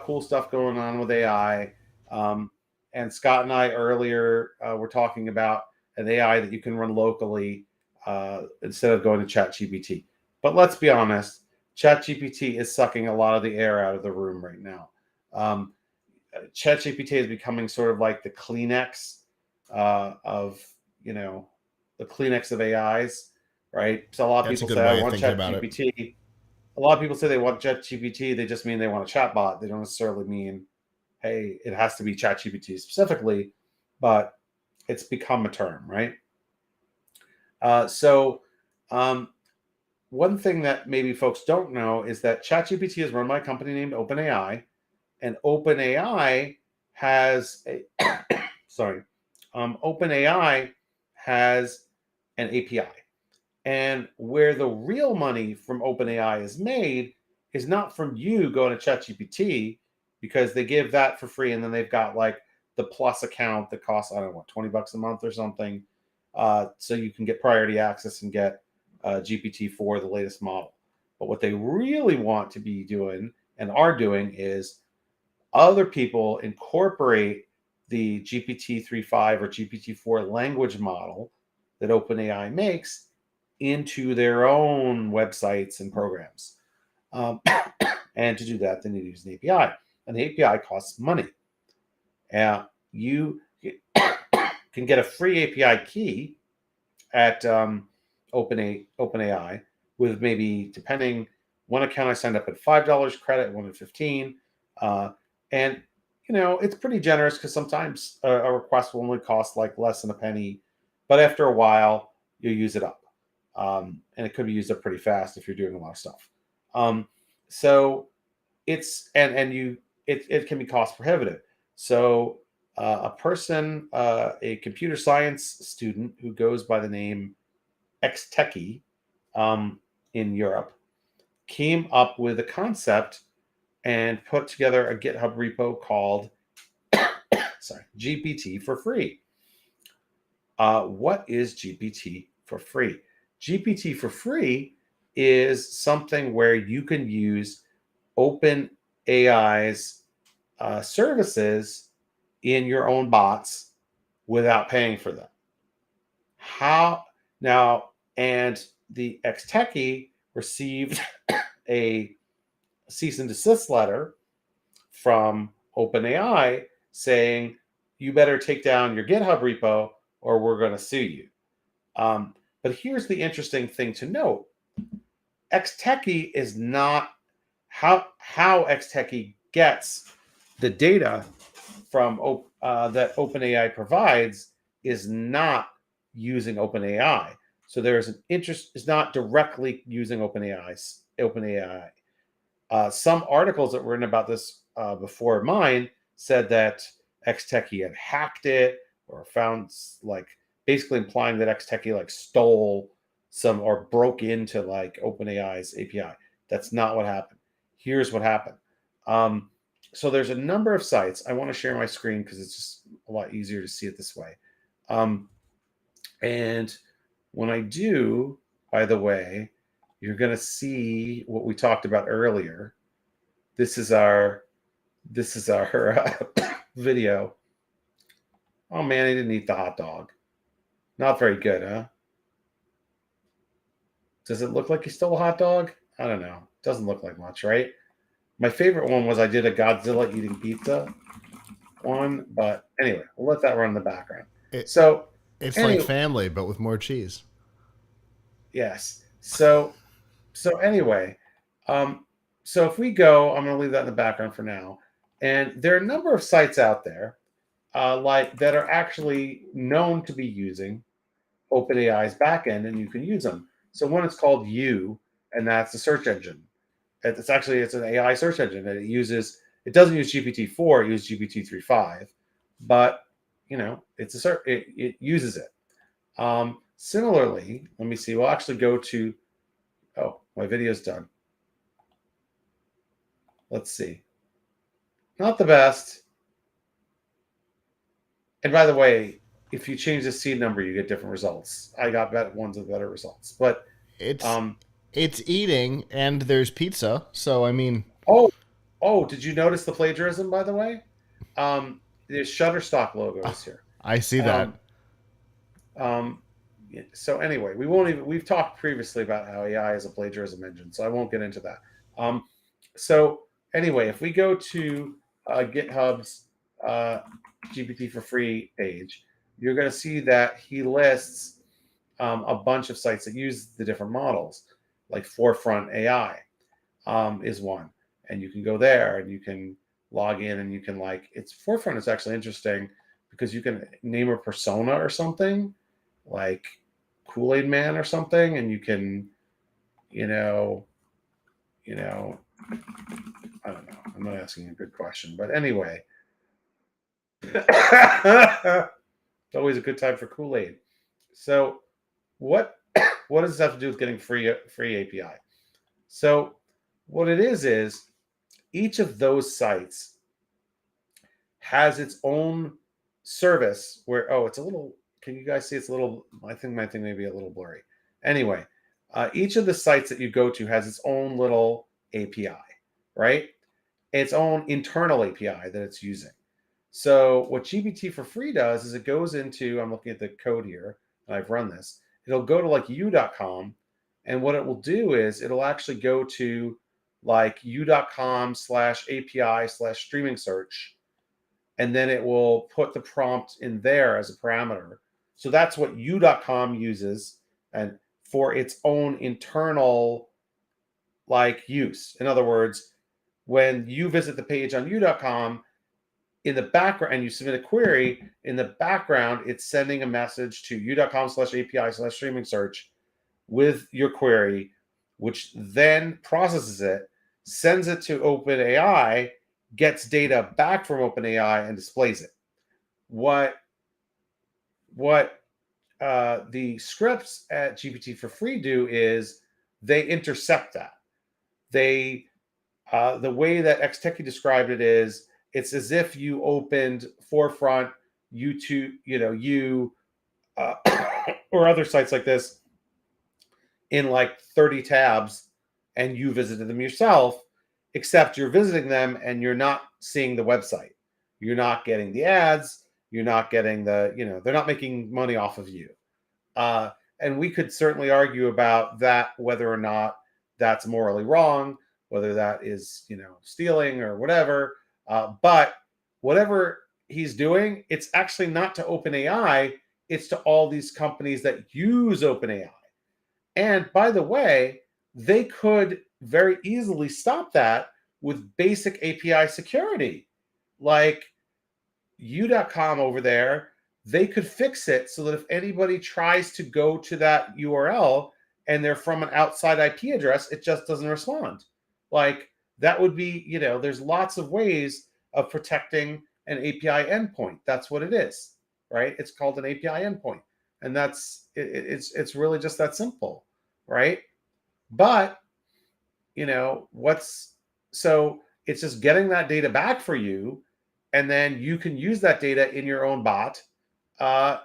cool stuff going on with AI. And Scott and I earlier were talking about an AI that you can run locally instead of going to ChatGPT. But let's be honest, ChatGPT is sucking a lot of the air out of the room right now. ChatGPT is becoming sort of like the Kleenex of the Kleenex of AIs, right? So a lot of That's a people good say, way I of want thinking about it. ChatGPT. A lot of people say they want ChatGPT. They just mean they want a chatbot. They don't necessarily mean, hey, it has to be ChatGPT specifically, but it's become a term, right? One thing that maybe folks don't know is that ChatGPT is run by a company named OpenAI, and OpenAI has OpenAI has an API. And where the real money from OpenAI is made is not from you going to ChatGPT, because they give that for free, and then they've got like the Plus account that costs, I don't know, $20 a month or something, so you can get priority access and get GPT-4, the latest model. But what they really want to be doing and are doing is other people incorporate the GPT-3.5 or GPT-4 language model that OpenAI makes into their own websites and programs. And to do that, they need to use an API. And the API costs money. You can get a free API key at OpenAI with maybe, depending, one account I signed up at $5 credit, one at $15. And it's pretty generous, because sometimes a request will only cost like less than a penny, but after a while you use it up, and it could be used up pretty fast if you're doing a lot of stuff. So it's it can be cost prohibitive. So a person, a computer science student who goes by the name Xtechie in Europe, came up with a concept and put together a GitHub repo called GPT for free. What is GPT for free? GPT for free is something where you can use OpenAI's services in your own bots without paying for them. How now? And the ex-techie received a cease and desist letter from OpenAI saying, you better take down your GitHub repo or we're going to sue you. But here's the interesting thing to note. Ex-techie is not how Ex-techie gets the data from that OpenAI provides is not using OpenAI. So there is an interest, is not directly using OpenAI. Some articles that were written about this before mine said that Ex-techie had hacked it or found, like, basically implying that Ex-techie like stole some or broke into like OpenAI's API. That's not what happened. Here's what happened. So there's a number of sites. I want to share my screen because it's just a lot easier to see it this way. And when I do, by the way, you're going to see what we talked about earlier. This is our video. Oh man, he didn't eat the hot dog. Not very good, huh? Does it look like he stole a hot dog? I don't know. Doesn't look like much, right? My favorite one was I did a Godzilla eating pizza one, but anyway, we'll let that run in the background. It's Anyway, like Family, but with more cheese. yes. So anyway, so if we go, I'm going to leave that in the background for now. And there are a number of sites out there, like that are actually known to be using OpenAI's backend, and you can use them. So one is called You, and that's the search engine. It's an AI search engine, and it doesn't use GPT-4, it uses GPT-3.5, but it uses it. Similarly, let me see. We'll actually go to. Oh, my video's done. Let's see. Not the best. And by the way, if you change the seed number, you get different results. I got ones with better results, but it's eating, and there's pizza. So I mean, oh, did you notice the plagiarism? By the way, the Shutterstock logo is here. I see that. So anyway, we've talked previously about how AI is a plagiarism engine, so I won't get into that. So anyway, if we go to GitHub's GPT for free page, you're going to see that he lists a bunch of sites that use the different models, like Forefront AI is one, and you can go there and you can log in and you can Forefront is actually interesting because you can name a persona or something like Kool-Aid Man or something, and you can, I don't know. I'm not asking a good question, but anyway, it's always a good time for Kool-Aid. So what does this have to do with getting free API? So what it is each of those sites has its own service where, it's a little, can you guys see it's a little, I think my thing may be a little blurry. Anyway, each of the sites that you go to has its own little API, right? Its own internal API that it's using. So what GPT for free does is it goes into, I'm looking at the code here, and I've run this. It'll go to like u.com, and what it will do is it'll actually go to like u.com/API/streaming search, and then it will put the prompt in there as a parameter. So that's what u.com uses and for its own internal use. In other words, when you visit the page on u.com, in the background, and you submit a query, in the background, it's sending a message to u.com/API/streaming search with your query, which then processes it, sends it to OpenAI, gets data back from OpenAI, and displays it. What the scripts at GPT for free do is they intercept that. The way that Ex-techie described it is, it's as if you opened Forefront, YouTube, or other sites like this in like 30 tabs, and you visited them yourself, except you're visiting them and you're not seeing the website. You're not getting the ads. You're not getting they're not making money off of you. And we could certainly argue about that, whether or not that's morally wrong, whether that is, stealing or whatever. But whatever he's doing, it's actually not to OpenAI, it's to all these companies that use OpenAI. And by the way, they could very easily stop that with basic API security. Like U.com over there, they could fix it so that if anybody tries to go to that URL and they're from an outside IP address, it just doesn't respond. Like that would be, there's lots of ways of protecting an API endpoint. That's what it is, right? It's called an API endpoint. And it's really just that simple, right? But, so it's just getting that data back for you, and then you can use that data in your own bot, and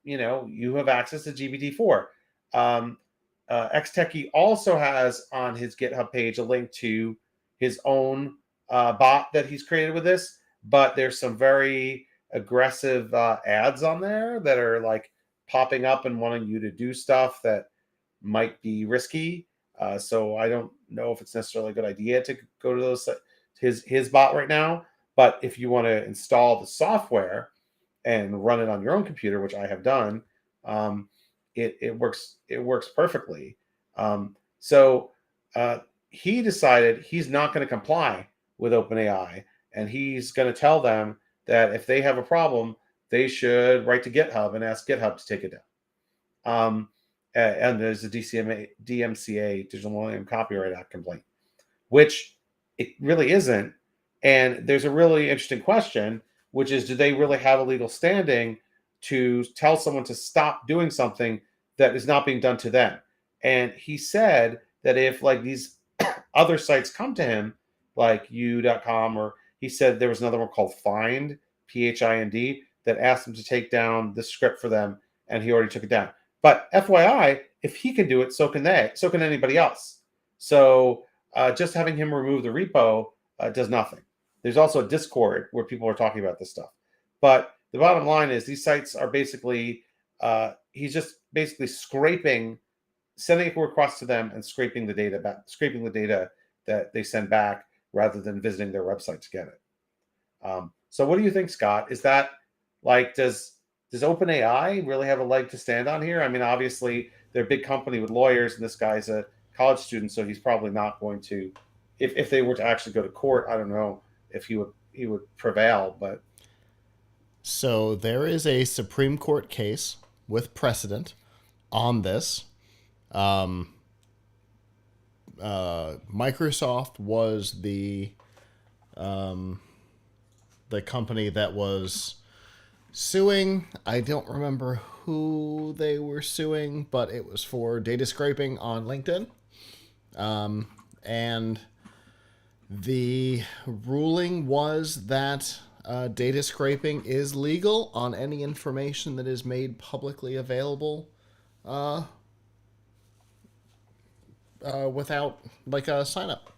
you have access to GPT-4. Xtechie also has on his GitHub page a link to his own bot that he's created with this, but there's some very aggressive ads on there that are like popping up and wanting you to do stuff that might be risky. So I don't know if it's necessarily a good idea to go to those his bot right now. But if you want to install the software and run it on your own computer, which I have done, it works perfectly. So he decided he's not going to comply with OpenAI, and he's going to tell them that if they have a problem, they should write to GitHub and ask GitHub to take it down. And there's a DMCA, Digital Millennium Copyright Act complaint, which it really isn't. And there's a really interesting question, which is, do they really have a legal standing to tell someone to stop doing something that is not being done to them? And he said that if like these other sites come to him, like U.com, or he said there was another one called Find, P-H-I-N-D, that asked him to take down the script for them, and he already took it down. But FYI, if he can do it, so can they. So can anybody else. So just having him remove the repo does nothing. There's also a Discord where people are talking about this stuff. But the bottom line is these sites are basically, he's just basically sending a request to them and scraping the data that they send back rather than visiting their website to get it. So what do you think, Scott? Is that like, does OpenAI really have a leg to stand on here? I mean, obviously they're a big company with lawyers, and this guy's a college student, so he's probably not going to, if they were to actually go to court, I don't know if he would prevail. But so there is a Supreme Court case with precedent on this. Microsoft was the company that was suing. I don't remember who they were suing, but it was for data scraping on LinkedIn. And the ruling was that data scraping is legal on any information that is made publicly available without like a sign up.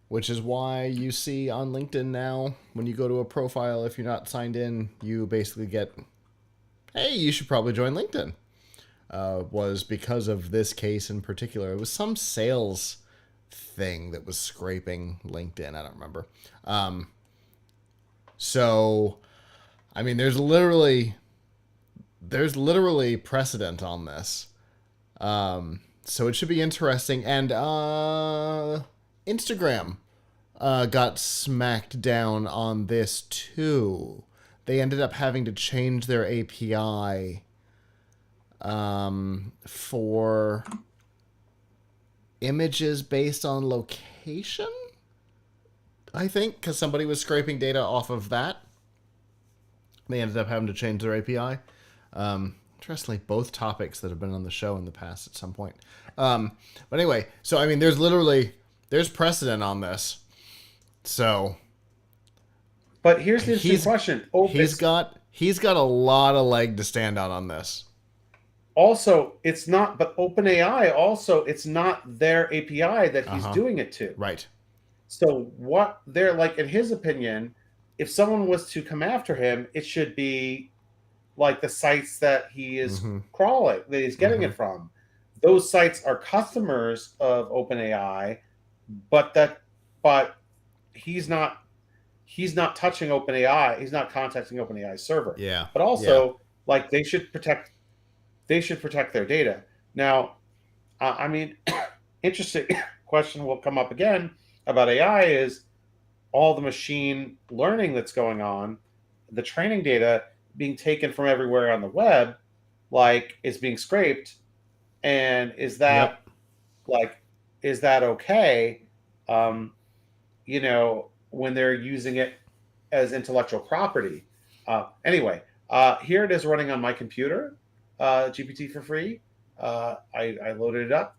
Which is why you see on LinkedIn now, when you go to a profile, if you're not signed in, you basically get, hey, you should probably join LinkedIn. Was because of this case in particular. It was some sales thing that was scraping LinkedIn. I don't remember. So, I mean, there's literally precedent on this. So it should be interesting. And Instagram got smacked down on this too. They ended up having to change their API for images based on location, I think, because somebody was scraping data off of that. They ended up having to change their API. Interestingly, both topics that have been on the show in the past at some point. But anyway, so I mean, there's precedent on this. So, but here's the interesting question. He's got a lot of leg to stand on this. Also, it's not, but OpenAI also, it's not their API that he's doing it to. Right. So what they're like, in his opinion, if someone was to come after him, it should be like the sites that he is Mm-hmm. crawling, that he's getting it from. Those sites are customers of OpenAI, but he's not touching OpenAI. He's not contacting OpenAI's server. Yeah. But Yeah. also, like they should protect their data. Now, I mean, interesting question will come up again about AI is all the machine learning that's going on, the training data being taken from everywhere on the web, like is being scraped, and is that Yep. like is that okay? Um, when they're using it as intellectual property. Anyway, here it is running on my computer, GPT for free. I loaded it up.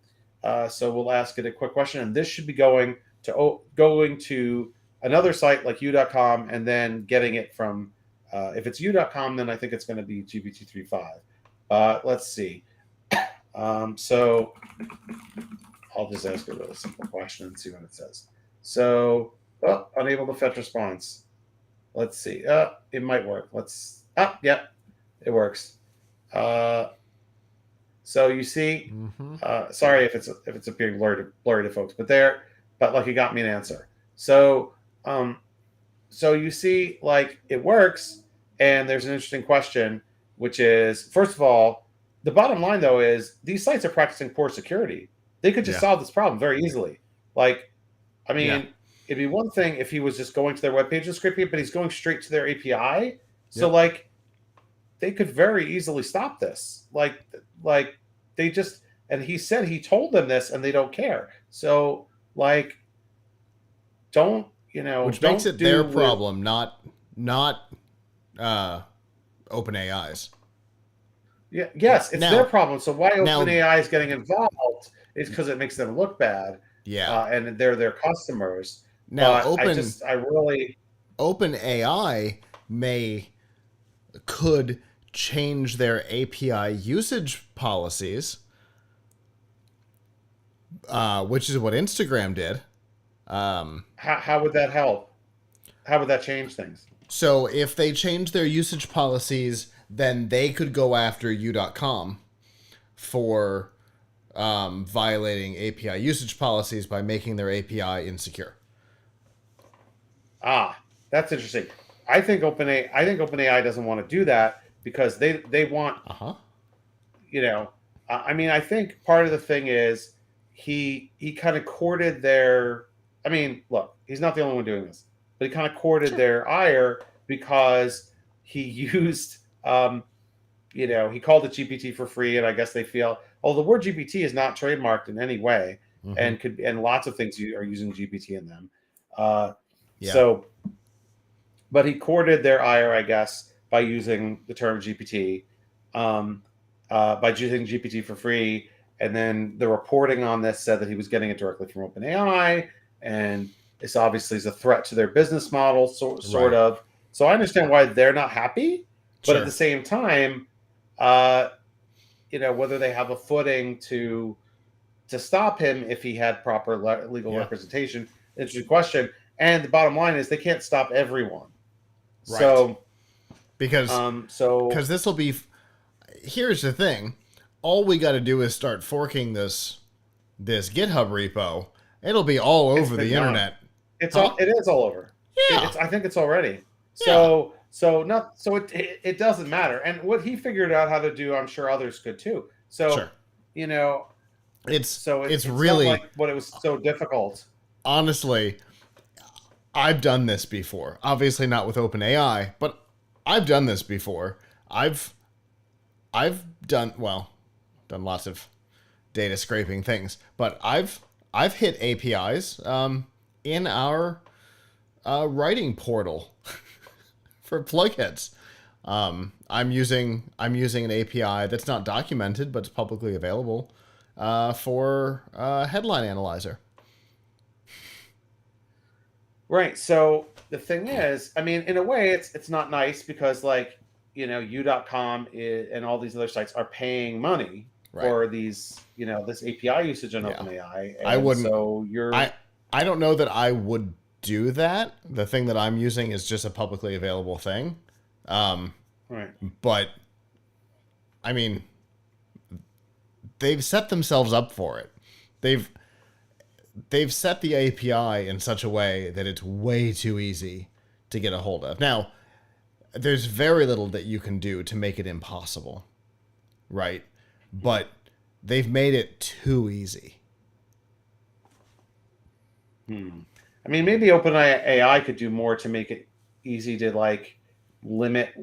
So we'll ask it a quick question, and this should be going to another site like u.com and then getting it from. If it's u.com, then I think it's going to be GPT 3.5. Let's see. So I'll just ask a really simple question and see what it says. So, unable to fetch response. Let's see. It might work. Yeah, it works. So you see, sorry if it's appearing blurry to folks, but like it got me an answer. So, so you see, like it works, and there's an interesting question, which is, first of all, the bottom line though is these sites are practicing poor security. They could just solve this problem very easily. Like, I mean, it'd be one thing if he was just going to their webpage and scraping it, but he's going straight to their API. So like, they could very easily stop this. Like they just, and he said he told them this, and they don't care. So like, don't Which don't makes it their problem, not OpenAI's. Yeah. Yes, it's their problem. So why now- OpenAI is getting involved is because it makes them look bad. Yeah. And they're their customers. Now, OpenAI could change their API usage policies, which is what Instagram did. How would that help? How would that change things? So if they change their usage policies, then they could go after u.com for violating API usage policies by making their API insecure. That's interesting. I think OpenAI doesn't want to do that because they want. I mean, I think part of the thing is he kind of courted their. I mean, look, he's not the only one doing this, but he kind of courted their ire because he used. He called it GPT for free, and I guess they feel. Oh, the word GPT is not trademarked in any way, and lots of things are using GPT in them. So, but he courted their ire, I guess, by using the term GPT, by using GPT for free, and then the reporting on this said that he was getting it directly from OpenAI, and this obviously is a threat to their business model, sort of. So I understand why they're not happy, but at the same time, whether they have a footing to stop him if he had proper legal representation, interesting question. And the bottom line is they can't stop everyone. Right. So because this will be. Here's the thing: all we got to do is start forking this GitHub repo. It'll be all over the internet. It is all over. Yeah, I think it's already. So it doesn't matter. And what he figured out how to do, I'm sure others could too. So it's really not like what it was so difficult. Honestly, I've done this before. Obviously not with OpenAI, but I've done this before. I've done lots of data scraping things, but I've hit APIs in our writing portal for PLUGHITZ. I'm using an API that's not documented, but it's publicly available for headline analyzer. Right. So the thing is, I mean, in a way, it's not nice because, like, u.com and all these other sites are paying money for these, this API usage on OpenAI. I wouldn't. So I don't know that I would do that. The thing that I'm using is just a publicly available thing. But I mean, they've set themselves up for it. They've set the API in such a way that it's way too easy to get a hold of. Now, there's very little that you can do to make it impossible, right? But they've made it too easy. I mean, maybe OpenAI could do more to make it easy to like limit,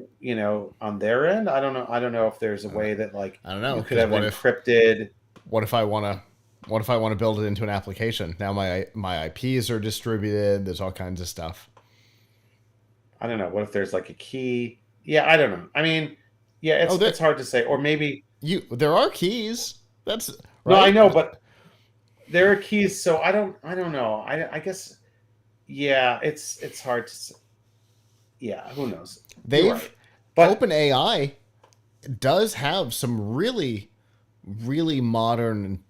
on their end. I don't know. I don't know if there's a way that like I don't know. you could have encrypted. What if I want to build it into an application? Now my IPs are distributed. There's all kinds of stuff. I don't know. What if there's like a key? Yeah, I don't know. I mean, yeah, it's hard to say. Or maybe there are keys. That's right. No, I know, but there are keys. So I don't know. I guess. Yeah, it's hard to say. Yeah, who knows? But OpenAI does have some really, really modern and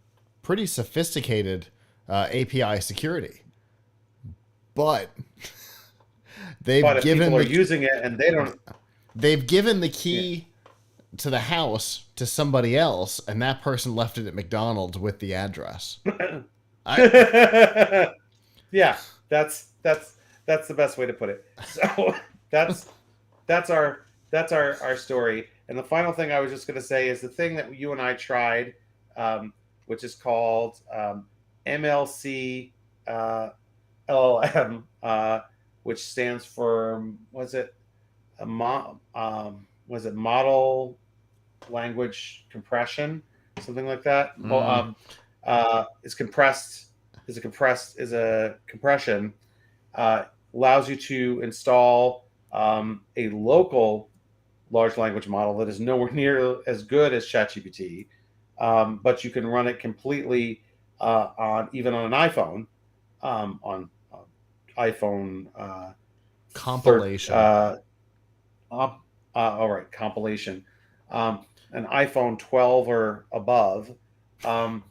pretty sophisticated API security, but if people are using it and they don't. They've given the key to the house to somebody else, and that person left it at McDonald's with the address. Yeah, that's the best way to put it. So that's our story. And the final thing I was just going to say is the thing that you and I tried, which is called MLC LLM, which stands for model language compression, something like that. Is a compression. Allows you to install a local large language model that is nowhere near as good as ChatGPT, but you can run it completely on an iPhone, on iPhone compilation. All right, compilation. An iPhone 12 or above, and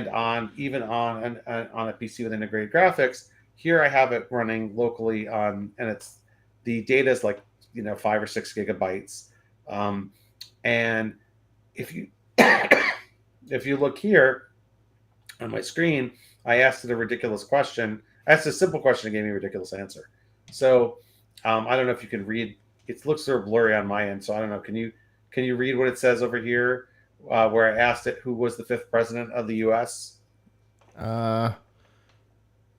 on a PC with integrated graphics. Here I have it running locally and the data is like 5 or 6 gigabytes. And if you if you look here on my screen, I asked it a ridiculous question. I asked a simple question and gave me a ridiculous answer. So I don't know if you can read. It looks sort of blurry on my end, so I don't know. Can you read what it says over here, where I asked it who was the 5th president of the U.S.? The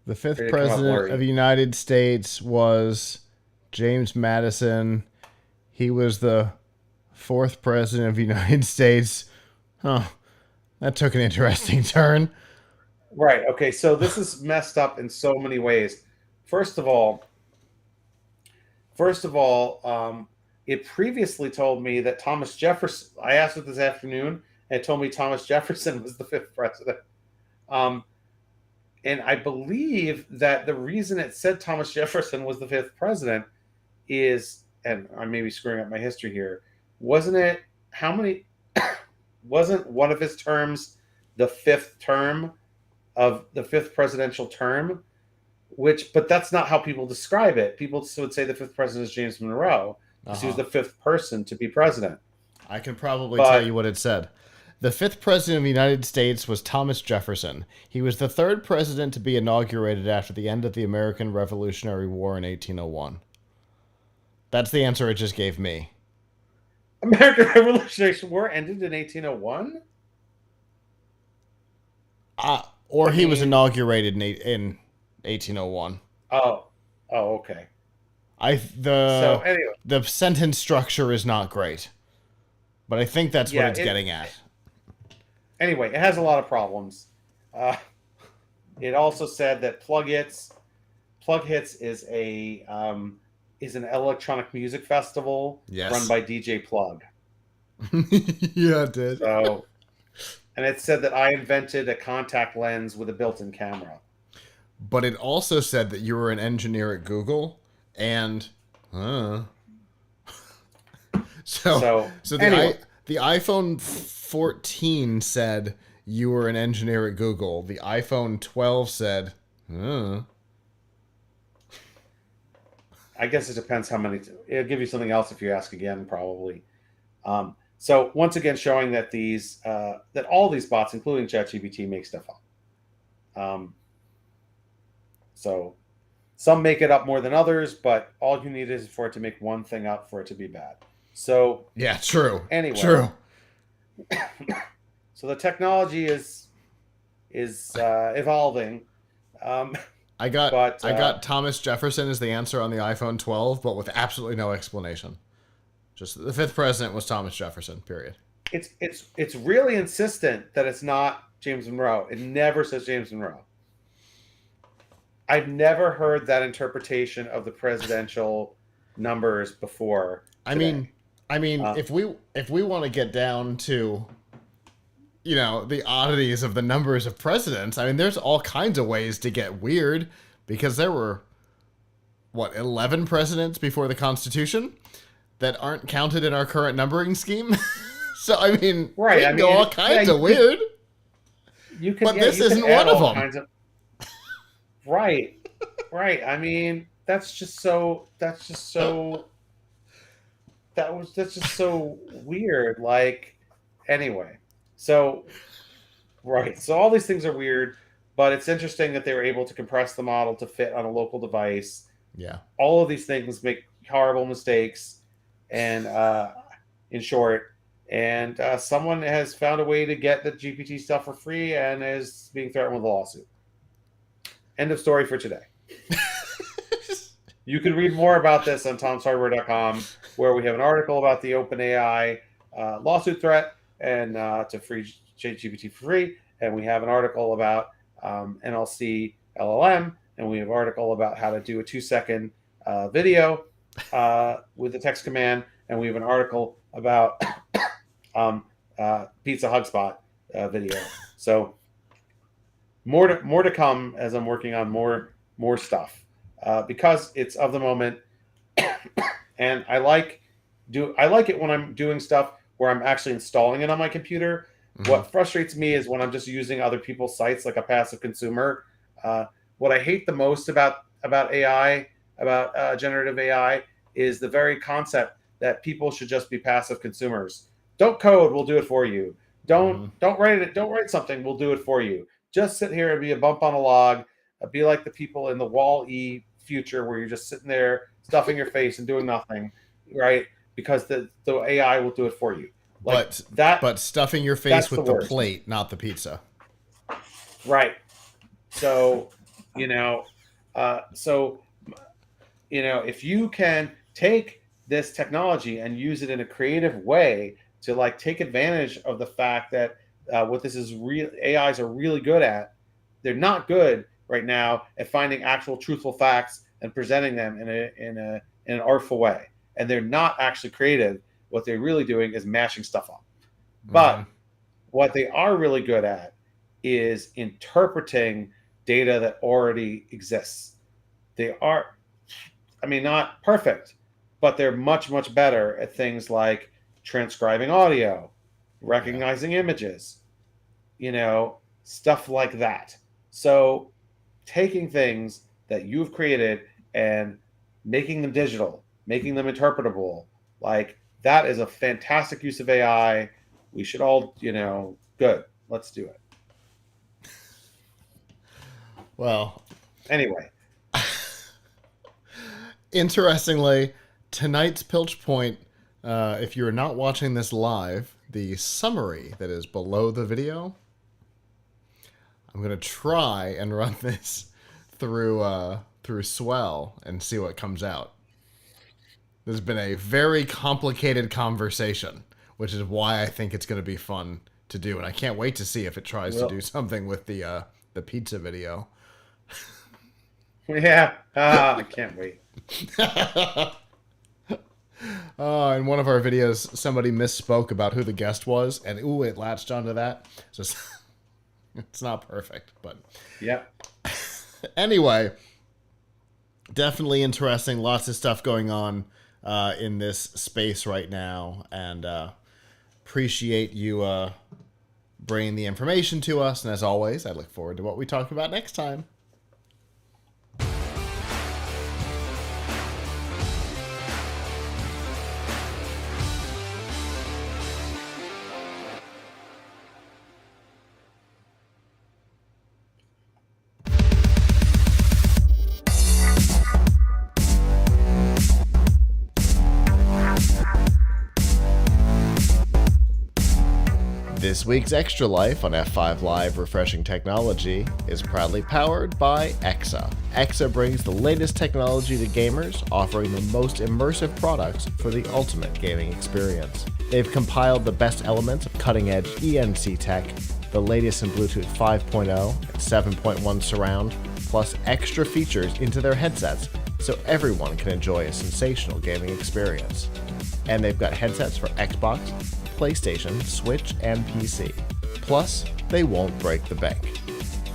5th president of the United States was James Madison. He was the 4th president of the United States. Oh, that took an interesting turn. Right. Okay. So this is messed up in so many ways. First of all, it previously told me that Thomas Jefferson. I asked it this afternoon, and it told me Thomas Jefferson was the 5th president. And I believe that the reason it said Thomas Jefferson was the 5th president is, and I may be screwing up my history here, wasn't one of his terms the 5th term of the 5th presidential term? But that's not how people describe it. People would say the 5th president is James Monroe because he was the 5th person to be president. I can probably tell you what it said. The 5th president of the United States was Thomas Jefferson. He was the 3rd president to be inaugurated after the end of the American Revolutionary War in 1801. That's the answer it just gave me. American Revolutionary War ended in 1801? He was inaugurated in 1801. Oh, okay. The sentence structure is not great, but I think that's what it's getting at. Anyway, it has a lot of problems. It also said that PLUGHITZ is an electronic music festival run by DJ Plug. Yeah, it did. So, and it said that I invented a contact lens with a built-in camera. But it also said that you were an engineer at Google, and the iPhone 14 said you were an engineer at Google. The iPhone 12 said, I guess it depends how many. It'll give you something else if you ask again, probably. So once again, showing that that all these bots, including ChatGPT, make stuff up. So some make it up more than others, but all you need is for it to make one thing up for it to be bad. So Yeah, true. anyway, True. so the technology is evolving. I got Thomas Jefferson as the answer on the iPhone 12, but with absolutely no explanation. Just the fifth president was Thomas Jefferson. Period. It's really insistent that it's not James Monroe. It never says James Monroe. I've never heard that interpretation of the presidential numbers before today. I mean, if we want to get down to, the oddities of the numbers of presidents, I mean, there's all kinds of ways to get weird, because there were 11 presidents before the Constitution that aren't counted in our current numbering scheme. So I mean, right? We can go all kinds of weird. You can, but this isn't one of them. Right. I mean, that's just so weird. Like, anyway, so all these things are weird, but it's interesting that they were able to compress the model to fit on a local device. Yeah. All of these things make horrible mistakes, and in short, and someone has found a way to get the GPT stuff for free and is being threatened with a lawsuit. End of story for today. You can read more about this on tomshardware.com, where we have an article about the OpenAI lawsuit threat and to free ChatGPT for free. And we have an article about NLC LLM, and we have an article about how to do a 2-second video with the text command. And we have an article about Pizza Hugspot video. So more to come as I'm working on more stuff because it's of the moment, and I like it when I'm doing stuff where I'm actually installing it on my computer. Mm-hmm. What frustrates me is when I'm just using other people's sites like a passive consumer. What I hate the most about AI, about generative AI, is the very concept that people should just be passive consumers. Don't code, we'll do it for you. Don't write it. Don't write something, we'll do it for you. Just sit here and be a bump on a log. Be like the people in the Wall-E future where you're just sitting there stuffing your face and doing nothing, right? Because the AI will do it for you. But stuffing your face with the plate, not the pizza. Right. So, if you can take this technology and use it in a creative way to take advantage of the fact that what this is real, AIs are really good at. They're not good right now at finding actual truthful facts and presenting them in an artful way, and they're not actually creative. What they're really doing is mashing stuff up. But what they are really good at is interpreting data that already exists. They are, not perfect, but they're much, much better at things like transcribing audio, recognizing images, stuff like that. So taking things that you've created and making them digital, making them interpretable, that is a fantastic use of AI. We should all, good. Let's do it. Well, anyway. Interestingly, tonight's Pilch Point, if you're not watching this live, the summary that is below the video, I'm going to try and run this through Swell and see what comes out. This has been a very complicated conversation, which is why I think it's going to be fun to do. And I can't wait to see if it tries to do something with the pizza video. Yeah, I can't wait. In one of our videos, somebody misspoke about who the guest was, and it latched onto that. So it's not perfect, but yeah. Anyway, definitely interesting. Lots of stuff going on in this space right now, and appreciate you bringing the information to us. And as always, I look forward to what we talk about next time. This week's Extra Life on F5 Live Refreshing Technology is proudly powered by EXA. EXA brings the latest technology to gamers, offering the most immersive products for the ultimate gaming experience. They've compiled the best elements of cutting-edge ENC tech, the latest in Bluetooth 5.0 and 7.1 surround, plus extra features into their headsets so everyone can enjoy a sensational gaming experience. And they've got headsets for Xbox, PlayStation, Switch, and PC. Plus, they won't break the bank.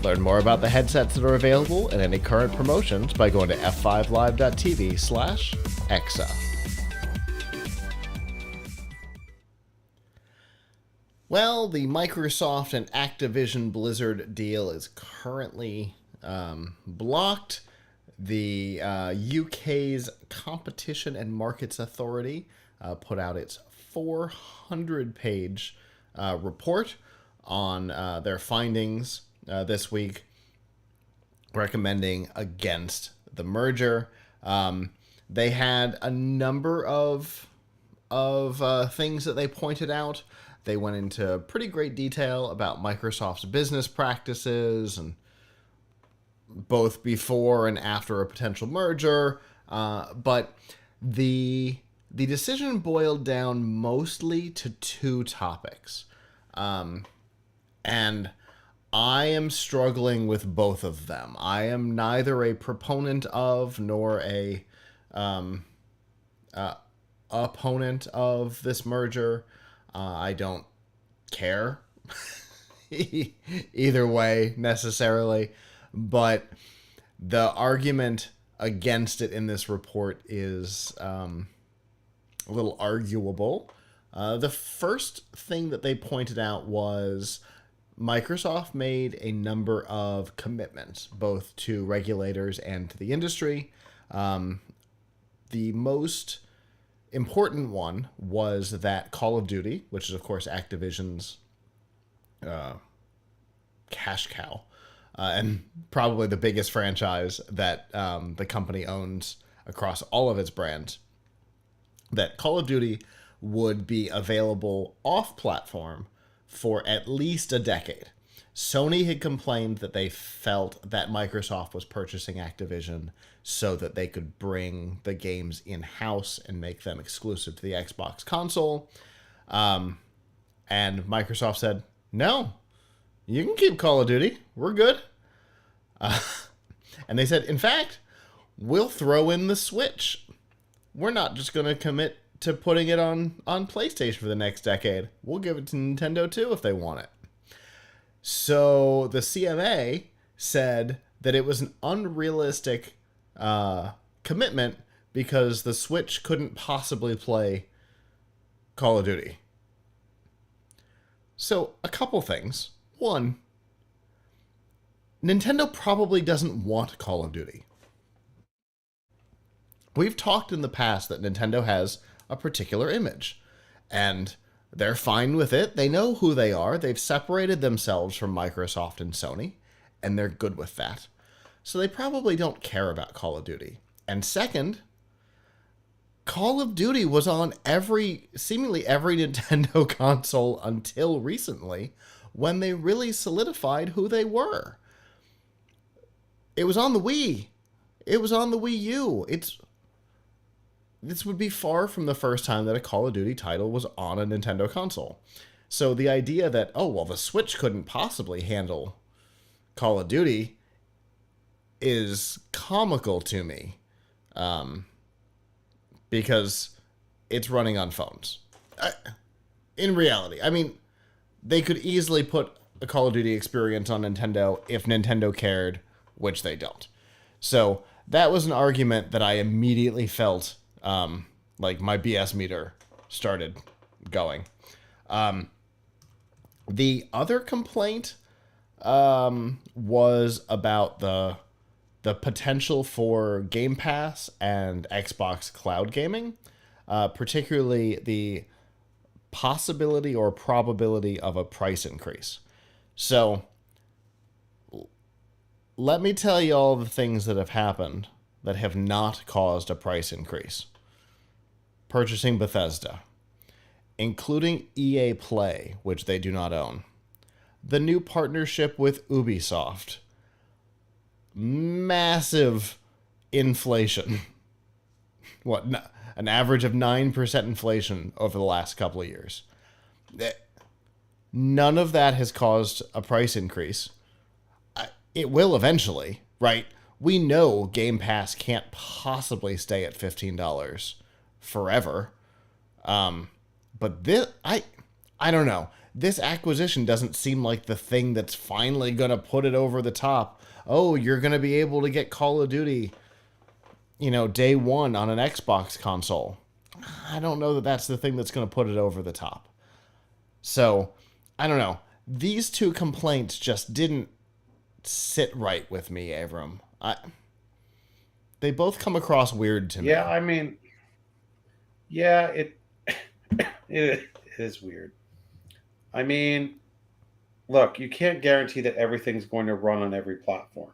Learn more about the headsets that are available and any current promotions by going to f5live.tv/exa. Well, the Microsoft and Activision Blizzard deal is currently blocked. The UK's Competition and Markets Authority put out its 400-page report on their findings this week, recommending against the merger. They had a number of things that they pointed out. They went into pretty great detail about Microsoft's business practices, and both before and after a potential merger. But the decision boiled down mostly to two topics. And I am struggling with both of them. I am neither a proponent of nor a opponent of this merger. I don't care either way necessarily, but the argument against it in this report is a little arguable. The first thing that they pointed out was Microsoft made a number of commitments, both to regulators and to the industry. The most important one was that Call of Duty, which is of course Activision's cash cow, and probably the biggest franchise that the company owns across all of its brands, that Call of Duty would be available off-platform for at least a decade. Sony had complained that they felt that Microsoft was purchasing Activision so that they could bring the games in-house and make them exclusive to the Xbox console. And Microsoft said, no, you can keep Call of Duty. We're good. And they said, in fact, we'll throw in the Switch. We're not just going to commit to putting it on PlayStation for the next decade. We'll give it to Nintendo too if they want it. So the CMA said that it was an unrealistic commitment because the Switch couldn't possibly play Call of Duty. So a couple things. One, Nintendo probably doesn't want Call of Duty. We've talked in the past that Nintendo has a particular image, and they're fine with it. They know who they are. They've separated themselves from Microsoft and Sony, and they're good with that. So they probably don't care about Call of Duty. And second, Call of Duty was on seemingly every Nintendo console until recently, when they really solidified who they were. It was on the Wii. It was on the Wii U. This would be far from the first time that a Call of Duty title was on a Nintendo console. So the idea that, oh, well, the Switch couldn't possibly handle Call of Duty is comical to me, because it's running on phones. In reality, I mean, they could easily put a Call of Duty experience on Nintendo if Nintendo cared, which they don't. So that was an argument that I immediately felt like my BS meter started going. The other complaint was about the potential for Game Pass and Xbox cloud gaming, particularly the possibility or probability of a price increase. So let me tell you all the things that have happened that have not caused a price increase. Purchasing Bethesda. including EA Play, which they do not own. The new partnership with Ubisoft. Massive inflation. What, an average of 9% inflation over the last couple of years. None of that has caused a price increase. It will eventually, right? We know Game Pass can't possibly stay at $15 forever. But this, I don't know. This acquisition doesn't seem like the thing that's finally going to put it over the top. Oh, you're going to be able to get Call of Duty, day one on an Xbox console. I don't know that that's the thing that's going to put it over the top. So, I don't know. These two complaints just didn't sit right with me, Avram. They both come across weird to me. Yeah, I mean, it is weird. I mean, look, you can't guarantee that everything's going to run on every platform,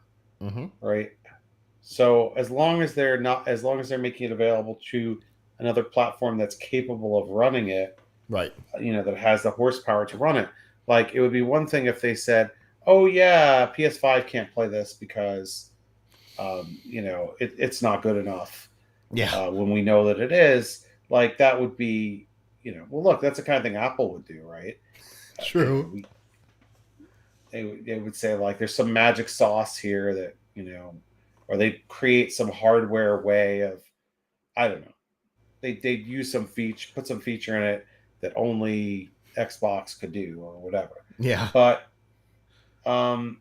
right? So as long as they're making it available to another platform that's capable of running it, right? That has the horsepower to run it. Like, it would be one thing if they said, "Oh yeah, PS5 can't play this because, it's not good enough." Yeah. When we know that it is, like, that would be, well, look, that's the kind of thing Apple would do, right? True. They would say, like, there's some magic sauce here that, or they create some hardware way of, I don't know. They'd use put some feature in it that only Xbox could do or whatever. Yeah. But, but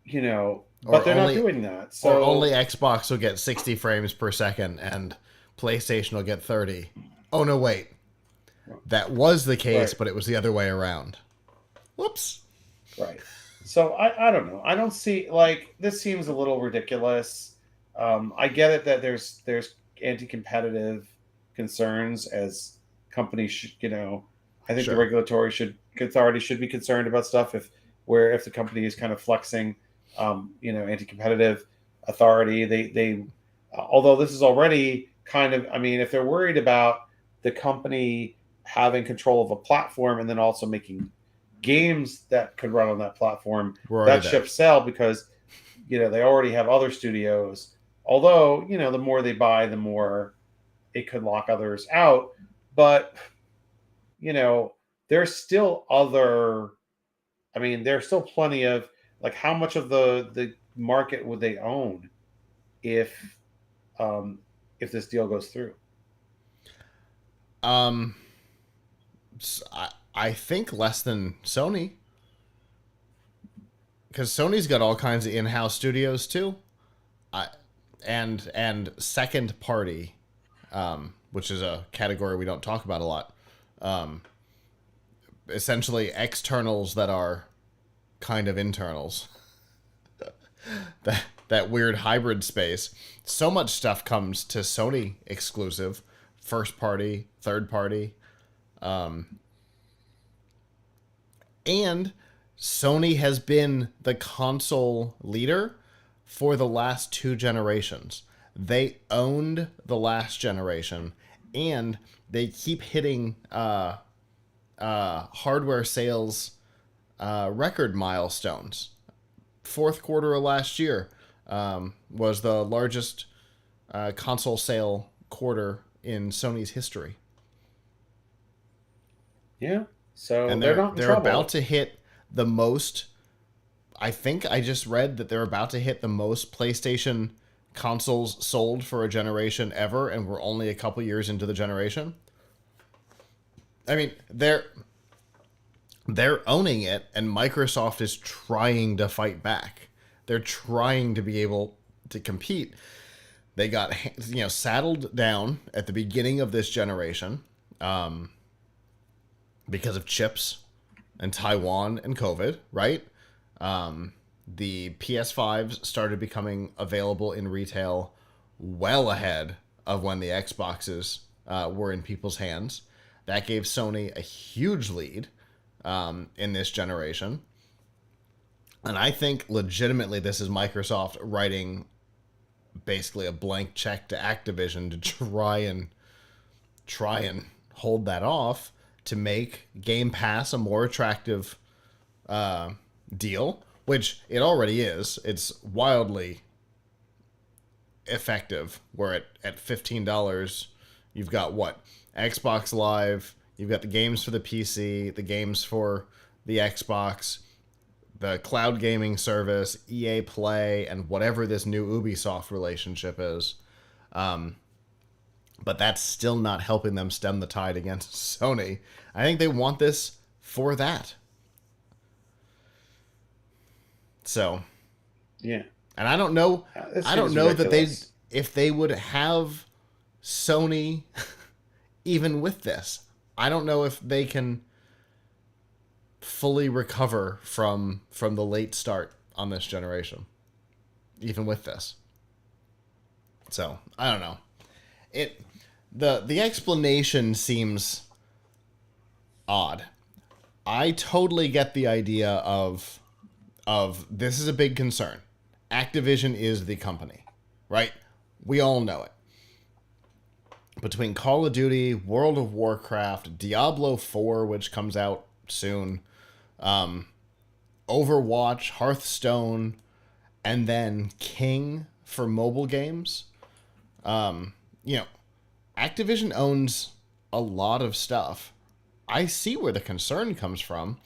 they're not doing that. So or only Xbox will get 60 frames per second and PlayStation will get 30. Oh, no, wait. That was the case, right. But it was the other way around. Whoops. Right. So I don't know. I don't see, like, this seems a little ridiculous. I get it that there's anti-competitive concerns as companies should, I think the regulatory authority should be concerned about stuff if the company is kind of flexing, anti-competitive authority. They although this is already kind of, I mean, if they're worried about the company having control of a platform and then also making games that could run on that platform, that ship sail because, they already have other studios. Although, the more they buy, the more it could lock others out. But, there's still there's still plenty of, like, how much of the market would they own if this deal goes through? I think less than Sony, because Sony's got all kinds of in-house studios too, and second party, which is a category we don't talk about a lot. Essentially, externals that are kind of internals. that weird hybrid space. So much stuff comes to Sony exclusive, first party, third party. And Sony has been the console leader for the last two generations. They owned the last generation, and they keep hitting hardware sales record milestones. Fourth quarter of last year was the largest console sale quarter in Sony's history. Yeah. So and they're not in they're trouble. about to hit the most. I think I just read that they're about to hit the most PlayStation consoles sold for a generation ever, and we're only a couple years into the generation. I mean, they're owning it, and Microsoft is trying to fight back. They're trying to be able to compete. They got saddled down at the beginning of this generation. Because of chips and Taiwan and COVID, right? The PS5s started becoming available in retail well ahead of when the Xboxes were in people's hands. That gave Sony a huge lead in this generation. And I think legitimately this is Microsoft writing basically a blank check to Activision to try and hold that off to make Game Pass a more attractive deal, which it already is. It's wildly effective. Where at $15, you've got what? Xbox Live, you've got the games for the PC, the games for the Xbox, the cloud gaming service, EA Play, and whatever this new Ubisoft relationship is. But that's still not helping them stem the tide against Sony. I think they want this for that. So, yeah. And I don't know. I don't know ridiculous. That if they would have Sony, even with this, I don't know if they can fully recover from the late start on this generation, even with this. So I don't know. The explanation seems odd. I totally get the idea of this is a big concern. Activision is the company, right? We all know it. Between Call of Duty, World of Warcraft, Diablo 4, which comes out soon, Overwatch, Hearthstone, and then King for mobile games. Activision owns a lot of stuff. I see where the concern comes from,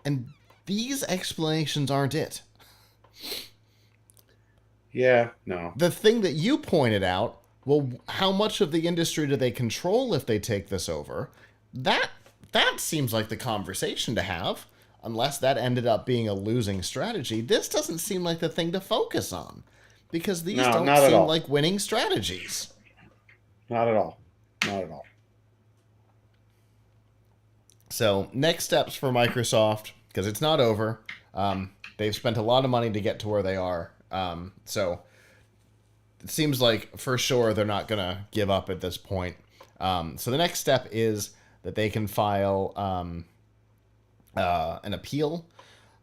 and these explanations aren't it. Yeah, no. The thing that you pointed out, well, how much of the industry do they control if they take this over? That seems like the conversation to have, unless that ended up being a losing strategy. This doesn't seem like the thing to focus on, because these don't seem like winning strategies. Not at all. Not at all. So, next steps for Microsoft, because it's not over. They've spent a lot of money to get to where they are. So, it seems like for sure they're not going to give up at this point. So, the next step is that they can file an appeal.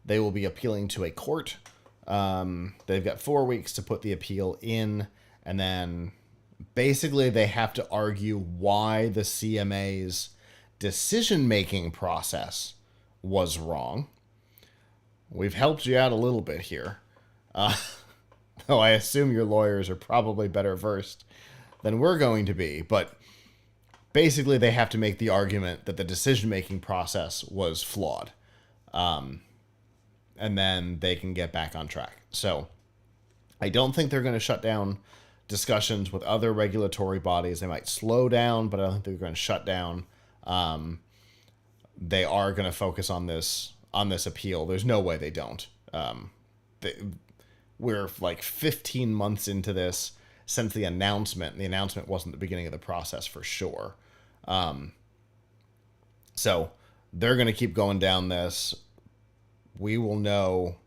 They will be appealing to a court. They've got 4 weeks to put the appeal in, and then basically they have to argue why the CMA's decision-making process was wrong. We've helped you out a little bit here. Though I assume your lawyers are probably better versed than we're going to be, but basically they have to make the argument that the decision-making process was flawed. And then they can get back on track. So I don't think they're going to shut down discussions with other regulatory bodies. They might slow down, but I don't think they're going to shut down. They are going to focus on this appeal. There's no way they don't. We're like 15 months into this since the announcement. The announcement wasn't the beginning of the process for sure. So they're going to keep going down this. We will know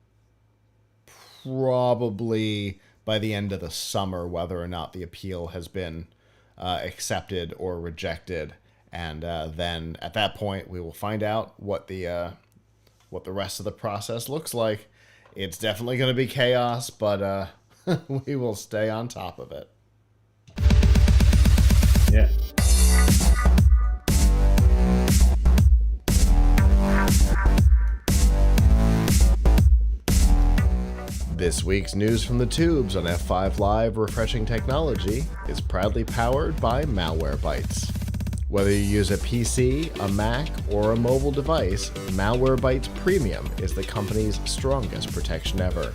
probably by the end of the summer whether or not the appeal has been accepted or rejected, and then at that point we will find out what the rest of the process looks like. It's definitely going to be chaos, but we will stay on top of it. Yeah. This week's news from the tubes on F5 Live Refreshing Technology is proudly powered by Malwarebytes. Whether you use a PC, a Mac, or a mobile device, Malwarebytes Premium is the company's strongest protection ever.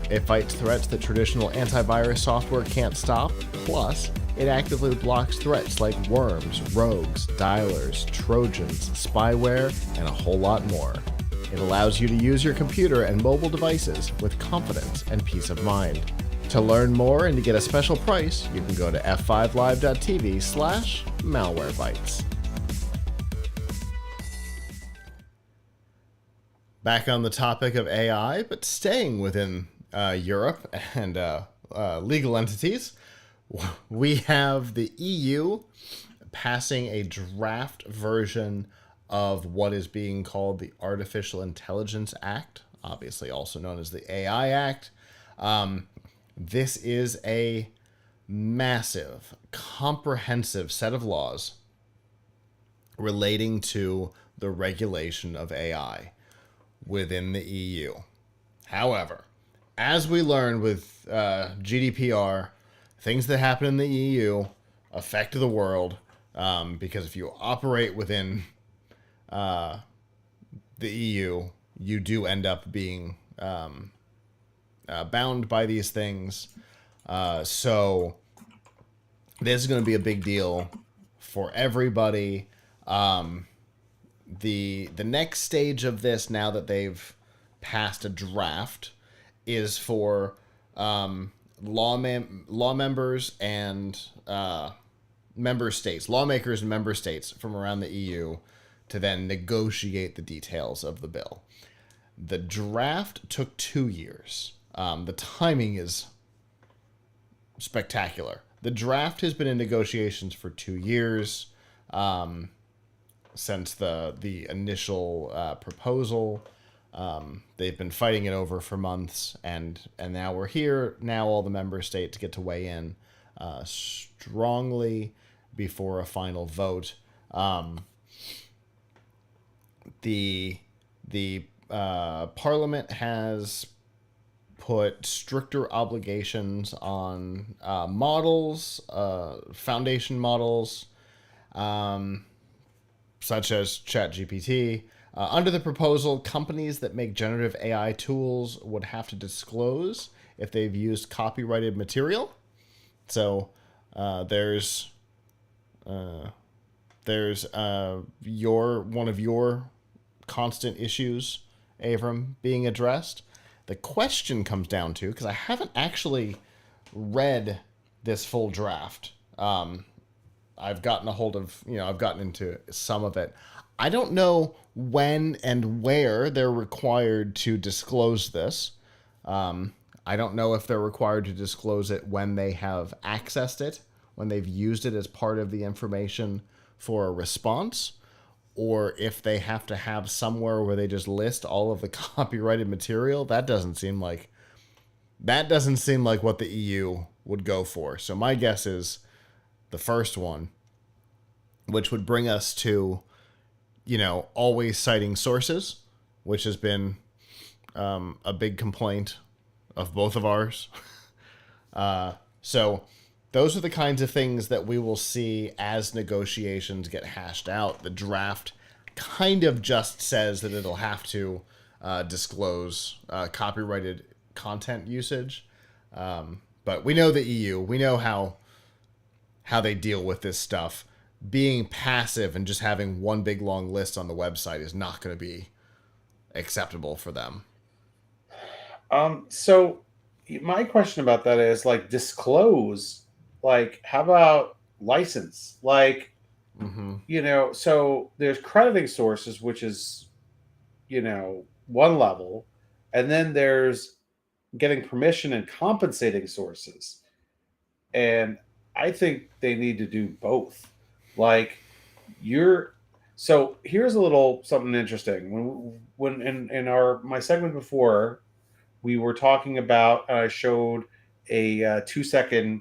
It fights threats that traditional antivirus software can't stop, plus it actively blocks threats like worms, rogues, dialers, trojans, spyware, and a whole lot more. It allows you to use your computer and mobile devices with confidence and peace of mind. To learn more and to get a special price, you can go to f5live.tv/malwarebytes. Back on the topic of AI, but staying within Europe and legal entities, we have the EU passing a draft version of what is being called the Artificial Intelligence Act, obviously also known as the AI Act. This is a massive, comprehensive set of laws relating to the regulation of AI within the EU. However, as we learned with GDPR, things that happen in the EU affect the world, because if you operate within the EU, you do end up being bound by these things. So this is going to be a big deal for everybody. The next stage of this, now that they've passed a draft, is for lawmakers and member states from around the EU to then negotiate the details of the bill. The draft took 2 years. The timing is spectacular. The draft has been in negotiations for 2 years, since the initial proposal. They've been fighting it over for months, and now we're here. Now all the member states get to weigh in strongly before a final vote. The Parliament has put stricter obligations on models, foundation models, such as ChatGPT. Under the proposal, companies that make generative AI tools would have to disclose if they've used copyrighted material. So there's one of your constant issues, Avram, being addressed. The question comes down to, because I haven't actually read this full draft. I've gotten into some of it. I don't know when and where they're required to disclose this. I don't know if they're required to disclose it when they have accessed it, when they've used it as part of the information for a response, or if they have to have somewhere where they just list all of the copyrighted material. That doesn't seem like what the EU would go for. So my guess is the first one, which would bring us to, always citing sources, which has been a big complaint of both of ours. So those are the kinds of things that we will see as negotiations get hashed out. The draft kind of just says that it'll have to disclose copyrighted content usage. But we know the EU. We know how they deal with this stuff. Being passive and just having one big long list on the website is not going to be acceptable for them. So my question about that is, disclose, how about license? So there's crediting sources, which is, one level, and then there's getting permission and compensating sources. And I think they need to do both. So here's a little something interesting. When in my segment before, we were talking about, I showed a 2-second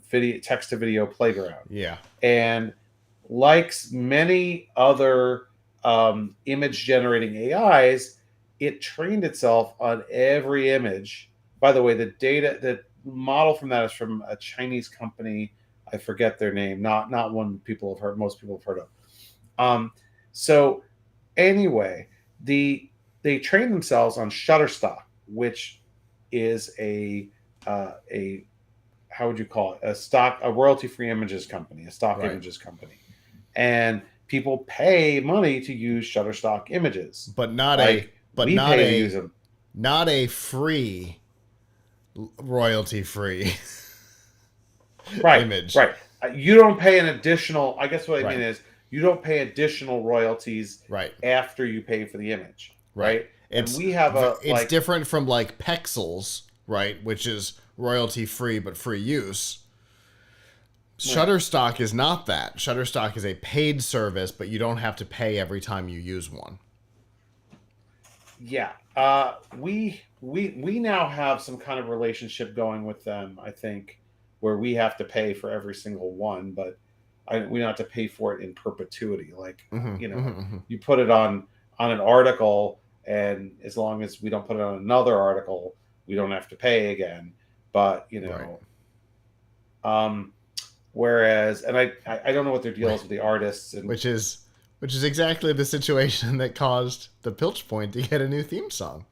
video, text to video playground. Yeah. And like many other image generating AIs, it trained itself on every image. By the way, the model from that is from a Chinese company. I forget their name. Not one most people have heard of. So anyway, they trained themselves on Shutterstock, which is a how would you call it? A royalty-free images company, a stock Right. images company. And people pay money to use Shutterstock images. But not a free, royalty-free image. Right. You don't pay an additional, I guess what I Right. mean is, you don't pay additional royalties Right. after you pay for the image. Right. It's different from Pexels, right, which is royalty-free but free use. Shutterstock is not that. Shutterstock is a paid service, but you don't have to pay every time you use one. Yeah. We now have some kind of relationship going with them, I think, where we have to pay for every single one. But we don't have to pay for it in perpetuity. Like, Mm-hmm, you know, mm-hmm, mm-hmm. you put it on an article, and as long as we don't put it on another article, we don't have to pay again. But Right. um, whereas, and I don't know what their deal is with the artists, and Which is exactly the situation that caused the Pilch Point to get a new theme song.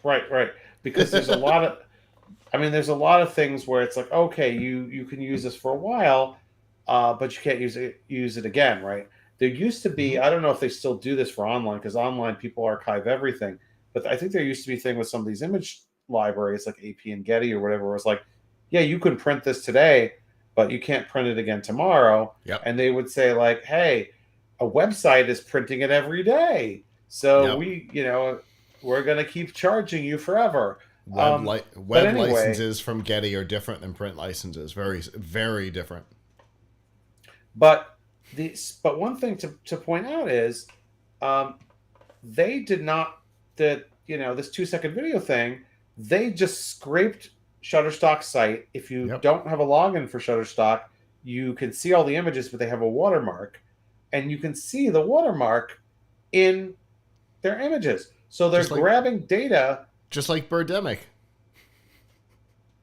right, because there's a lot of, I mean, there's a lot of things where it's like, okay, you can use this for a while, but you can't use it again, right? There used to be, Mm-hmm. I don't know if they still do this for online, because online people archive everything, but I think there used to be a thing with some of these image libraries like AP and Getty or whatever, where it's like, yeah, you can print this today, but you can't print it again tomorrow. Yep. And they would say like, hey, a website is printing it every day, so Yep. we're going to keep charging you forever. But Web anyway, licenses from Getty are different than print licenses. Very, very different. but but one thing to point out is, um, they did not, this 2 second video thing. They just scraped Shutterstock's site. If you Yep. don't have a login for Shutterstock, you can see all the images, but they have a watermark, and you can see the watermark in their images. So they're Just like grabbing data. Birdemic.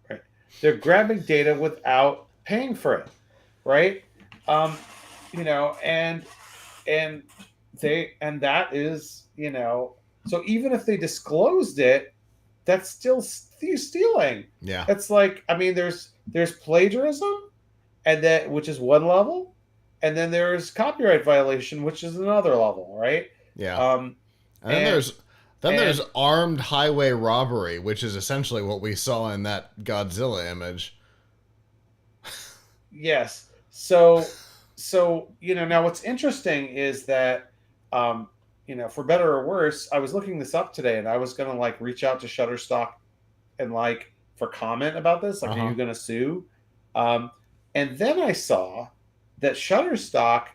Right? They're grabbing data without paying for it, right? Um, and that is, so even if they disclosed it, that's still stealing. Yeah. It's like, I mean, there's plagiarism, and that, which is one level, and then there's copyright violation, which is another level, right? Yeah. um And and then there's and armed highway robbery, which is essentially what we saw in that Godzilla image. yes, so now what's interesting is that, for better or worse, I was looking this up today, and I was going to like reach out to Shutterstock and like for comment about this, like, are Uh-huh. you going to sue? And then I saw that Shutterstock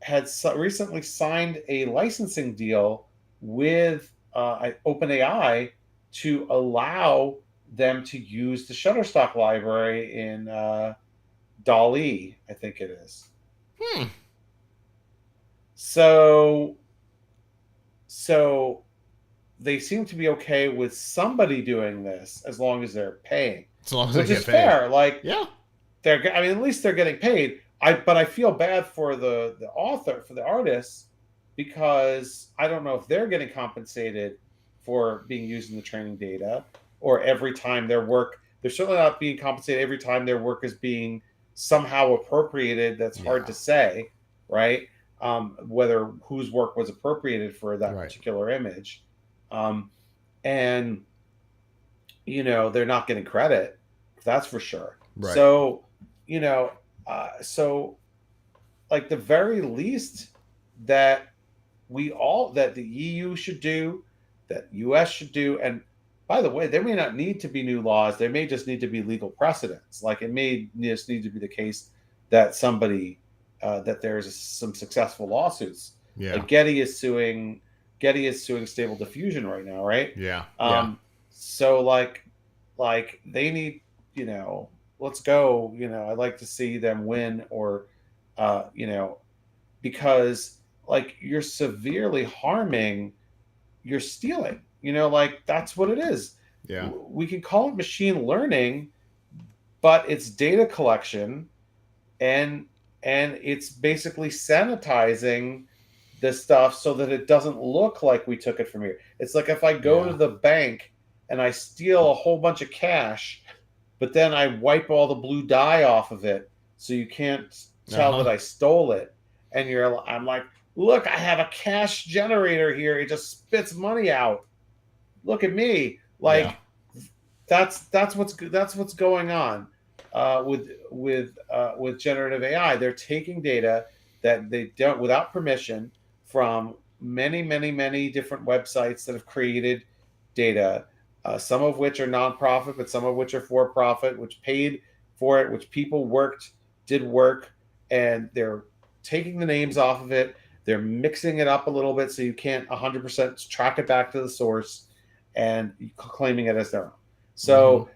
had recently signed a licensing deal with OpenAI to allow them to use the Shutterstock library in DALL-E, I think it is. Hmm. So they seem to be okay with somebody doing this as long as they're paying, As long as they which get is paid. fair. Like, Yeah. I mean, at least they're getting paid. But I feel bad for the author, for the artists, because I don't know if they're getting compensated for being used in the training data, or every time their work. They're certainly not being compensated every time their work is being somehow appropriated. That's hard Yeah. to say, right? Whether whose work was appropriated for that Right. particular image, um, and they're not getting credit. That's for sure. Right. So, you know, so like the very least that that the EU should do, that US should do, and by the way, there may not need to be new laws. There may just need to be legal precedents. Like, it may just need to be the case that that there's some successful lawsuits. Yeah. Like Getty is suing Stable Diffusion right now, right? Yeah. So like they need, let's go. I'd like to see them win, or uh, you know, because like you're severely harming, you're stealing. Like, that's what it is. Yeah. We can call it machine learning, but it's data collection, and it's basically sanitizing the stuff so that it doesn't look like we took it from here. It's like if I go Yeah. to the bank and I steal a whole bunch of cash, but then I wipe all the blue dye off of it, so you can't tell Uh-huh. that I stole it. And I'm like, look, I have a cash generator here. It just spits money out. Look at me. Yeah. Like, that's what's going on with generative AI. They're taking data that they don't, without permission, from many, many, many different websites that have created data, some of which are nonprofit, but some of which are for profit, which paid for it, which people did work, and they're taking the names off of it. They're mixing it up a little bit so you can't 100% track it back to the source, and claiming it as their own. So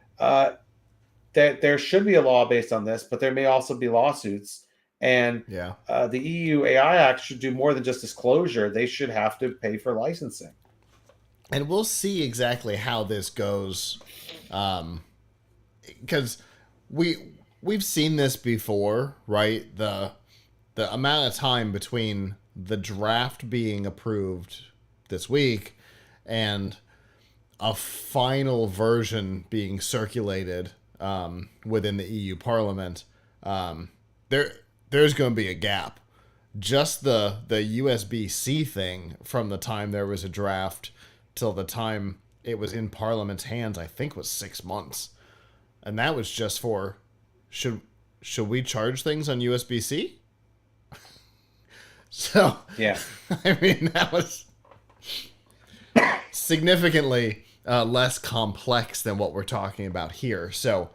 there should be a law based on this, but there may also be lawsuits. And Yeah. the EU AI Act should do more than just disclosure. They should have to pay for licensing. And we'll see exactly how this goes, because we've seen this before, right? The amount of time between the draft being approved this week and a final version being circulated within the EU Parliament, there's going to be a gap. Just the USB-C thing from the time there was a draft till the time it was in Parliament's hands, I think was 6 months, and that was just for should we charge things on USB-C? So Yeah. I mean, that was significantly less complex than what we're talking about here. So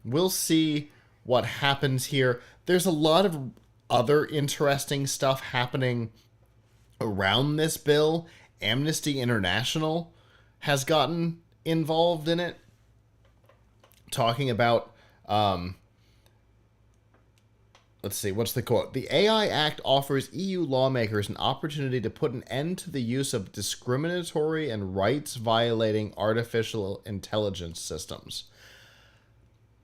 we'll see what happens here. There's a lot of other interesting stuff happening around this bill. Amnesty International has gotten involved in it, talking about let's see, what's the quote? The AI Act offers EU lawmakers an opportunity to put an end to the use of discriminatory and rights-violating artificial intelligence systems.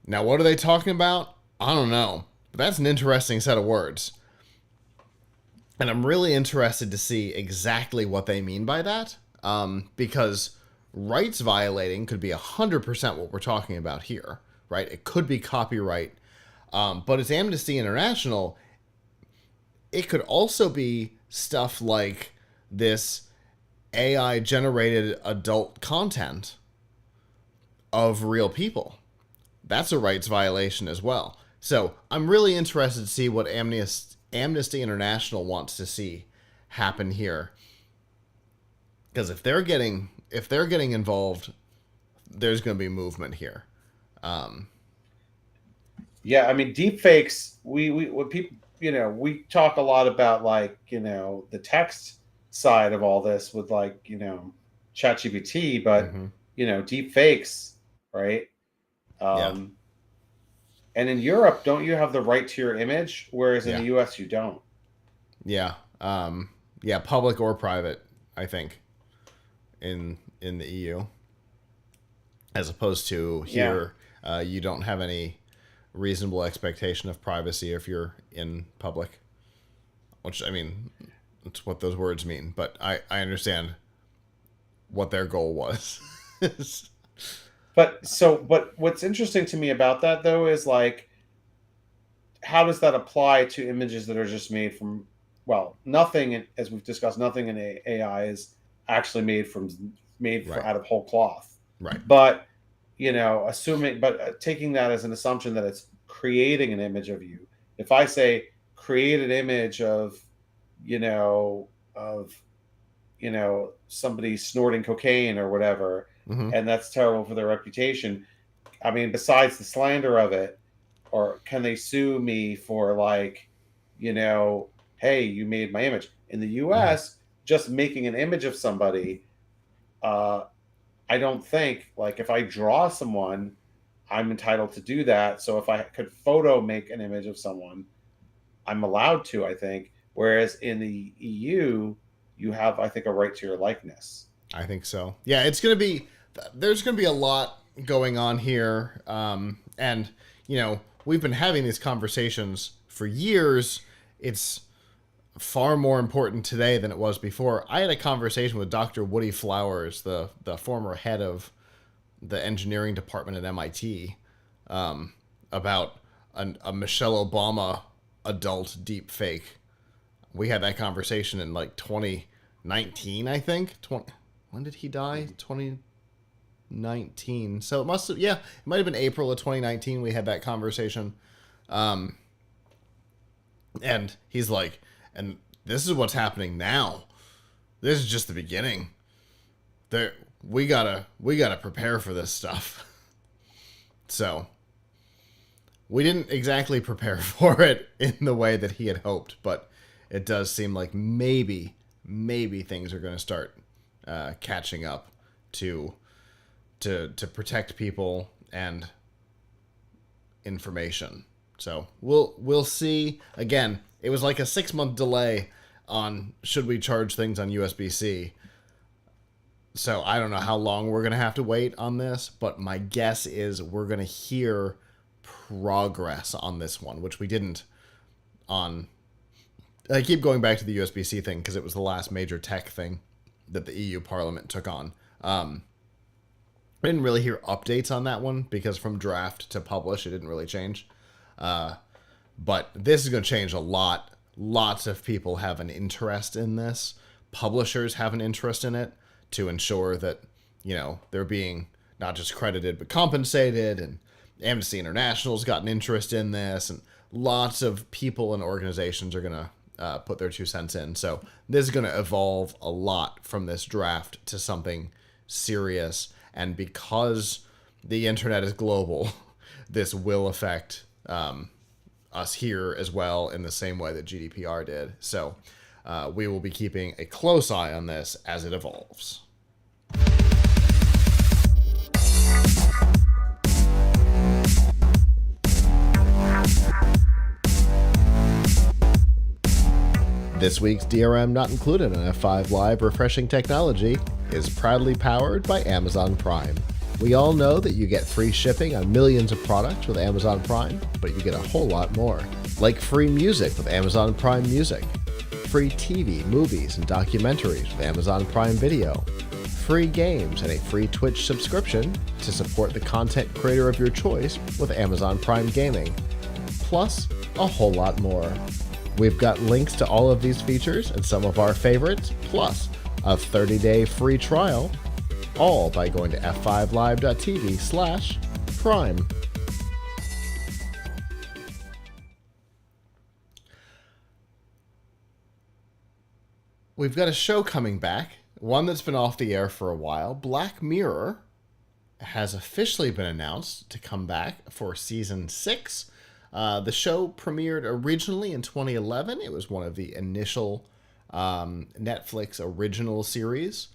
Now, what are they talking about? I don't know. But that's an interesting set of words. And I'm really interested to see exactly what they mean by that, because rights violating could be 100% what we're talking about here, right? It could be copyright. But it's Amnesty International. It could also be stuff like this AI-generated adult content of real people. That's a rights violation as well. So I'm really interested to see what Amnesty International wants to see happen here. Because if they're getting involved, there's going to be movement here. Yeah, I mean, deepfakes. When people, we talk a lot about like, the text side of all this with like, ChatGPT, but deepfakes, right? Yeah. And in Europe, don't you have the right to your image, whereas in Yeah. the US you don't? Yeah. Yeah, public or private, I think, in the EU. As opposed to here, you don't have any reasonable expectation of privacy if you're in public. Which, I mean, that's what those words mean. But I understand what their goal was. But what's interesting to me about that though is like, how does that apply to images that are just made from, well, nothing, as we've discussed, nothing in AI is actually made Right. out of whole cloth. Right. But taking that as an assumption that it's creating an image of you. If I say create an image of somebody snorting cocaine or whatever, and that's terrible for their reputation. I mean, besides the slander of it, or can they sue me for like, hey, you made my image? In the US, just making an image of somebody, I don't think, like, if I draw someone, I'm entitled to do that. So if I could photo make an image of someone, I'm allowed to, I think. Whereas in the EU, you have, I think, a right to your likeness. I think so. Yeah, there's going to be a lot going on here. And, we've been having these conversations for years. It's far more important today than it was before. I had a conversation with Dr. Woody Flowers, the former head of the engineering department at MIT, about a Michelle Obama adult deep fake. We had that conversation in like 2019, I think. When did he die? 2019. So it might have been April of 2019 we had that conversation. And he's like, and this is what's happening now. This is just the beginning. We gotta prepare for this stuff. So we didn't exactly prepare for it in the way that he had hoped, but it does seem like maybe things are going to start catching up to protect people and information. So we'll see. Again, it was like a 6-month delay on should we charge things on USB-C. So I don't know how long we're going to have to wait on this, but my guess is we're going to hear progress on this one, which we didn't on... I keep going back to the USB-C thing because it was the last major tech thing that the EU Parliament took on. I didn't really hear updates on that one because from draft to publish, it didn't really change. But this is going to change a lot. Lots of people have an interest in this. Publishers have an interest in it to ensure that, you know, they're being not just credited but compensated. And Amnesty International's got an interest in this. And lots of people and organizations are going to put their 2 cents in. So this is going to evolve a lot from this draft to something serious. And because the internet is global, this will affect us here as well in the same way that GDPR did. So we will be keeping a close eye on this as it evolves. This week's DRM Not Included on F5 Live Refreshing Technology is proudly powered by Amazon Prime. We all know that you get free shipping on millions of products with Amazon Prime, but you get a whole lot more. Like free music with Amazon Prime Music, free TV, movies, and documentaries with Amazon Prime Video, free games, and a free Twitch subscription to support the content creator of your choice with Amazon Prime Gaming, plus a whole lot more. We've got links to all of these features and some of our favorites, plus a 30-day free trial, all by going to f5live.tv/prime. We've got a show coming back, one that's been off the air for a while. Black Mirror has officially been announced to come back for season 6. The show premiered originally in 2011. It was one of the initial Netflix original series.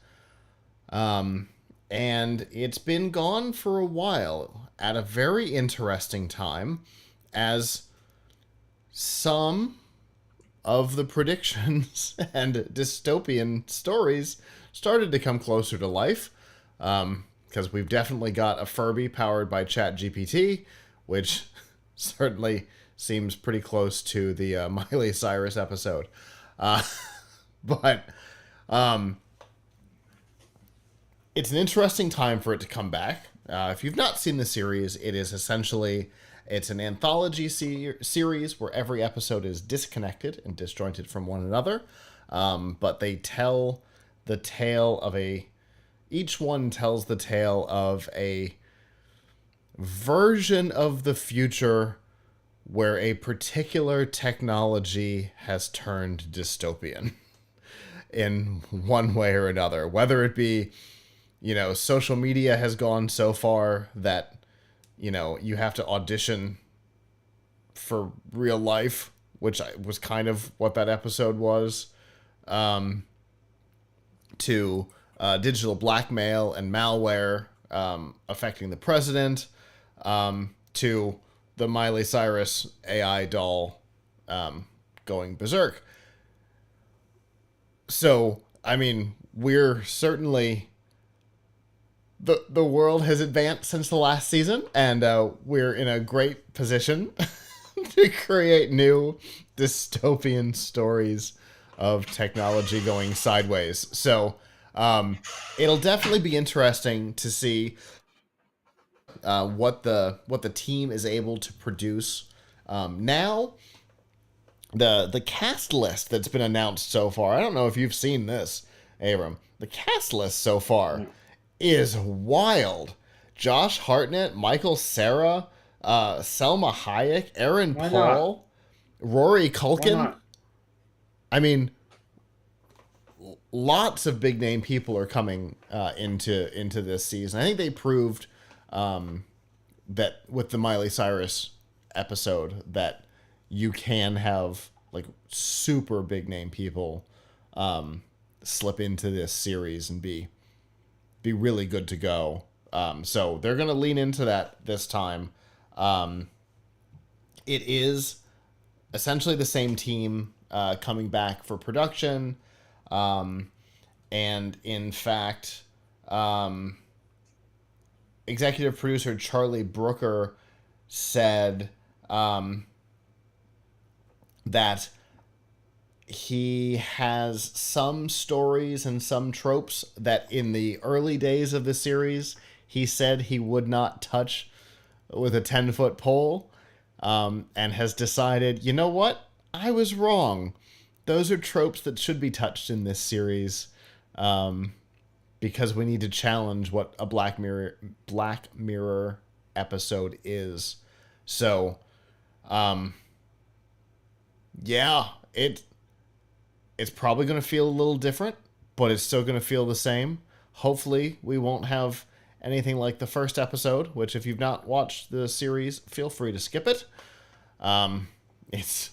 And it's been gone for a while at a very interesting time as some of the predictions and dystopian stories started to come closer to life. Because we've definitely got a Furby powered by ChatGPT, which certainly seems pretty close to the Miley Cyrus episode. But it's an interesting time for it to come back. If you've not seen the series, it is essentially, it's an anthology series where every episode is disconnected and disjointed from one another. But they tell the tale of each one tells the tale of a version of the future where a particular technology has turned dystopian in one way or another. Whether it be, you know, social media has gone so far that, you know, you have to audition for real life, which was kind of what that episode was, to digital blackmail and malware affecting the president, to the Miley Cyrus AI doll going berserk. So, I mean, we're certainly... The world has advanced since the last season, and we're in a great position to create new dystopian stories of technology going sideways. So it'll definitely be interesting to see what the team is able to produce. Now, the cast list that's been announced so far, I don't know if you've seen this, Abram. The cast list so far is wild. Josh Hartnett, Michael Cera, Selma Hayek, Aaron Paul, Rory Culkin. I mean, lots of big name people are coming into this season. I think they proved that with the Miley Cyrus episode that you can have like super big name people slip into this series and be really good to go. So they're going to lean into that this time. it is essentially the same team coming back for production. And in fact, executive producer Charlie Brooker said that he has some stories and some tropes that in the early days of the series he said he would not touch with a 10-foot pole, and has decided, you know what? I was wrong. Those are tropes that should be touched in this series, because we need to challenge what a Black Mirror episode is. So, yeah, it's probably going to feel a little different, but it's still going to feel the same. Hopefully, we won't have anything like the first episode, which if you've not watched the series, feel free to skip it. It's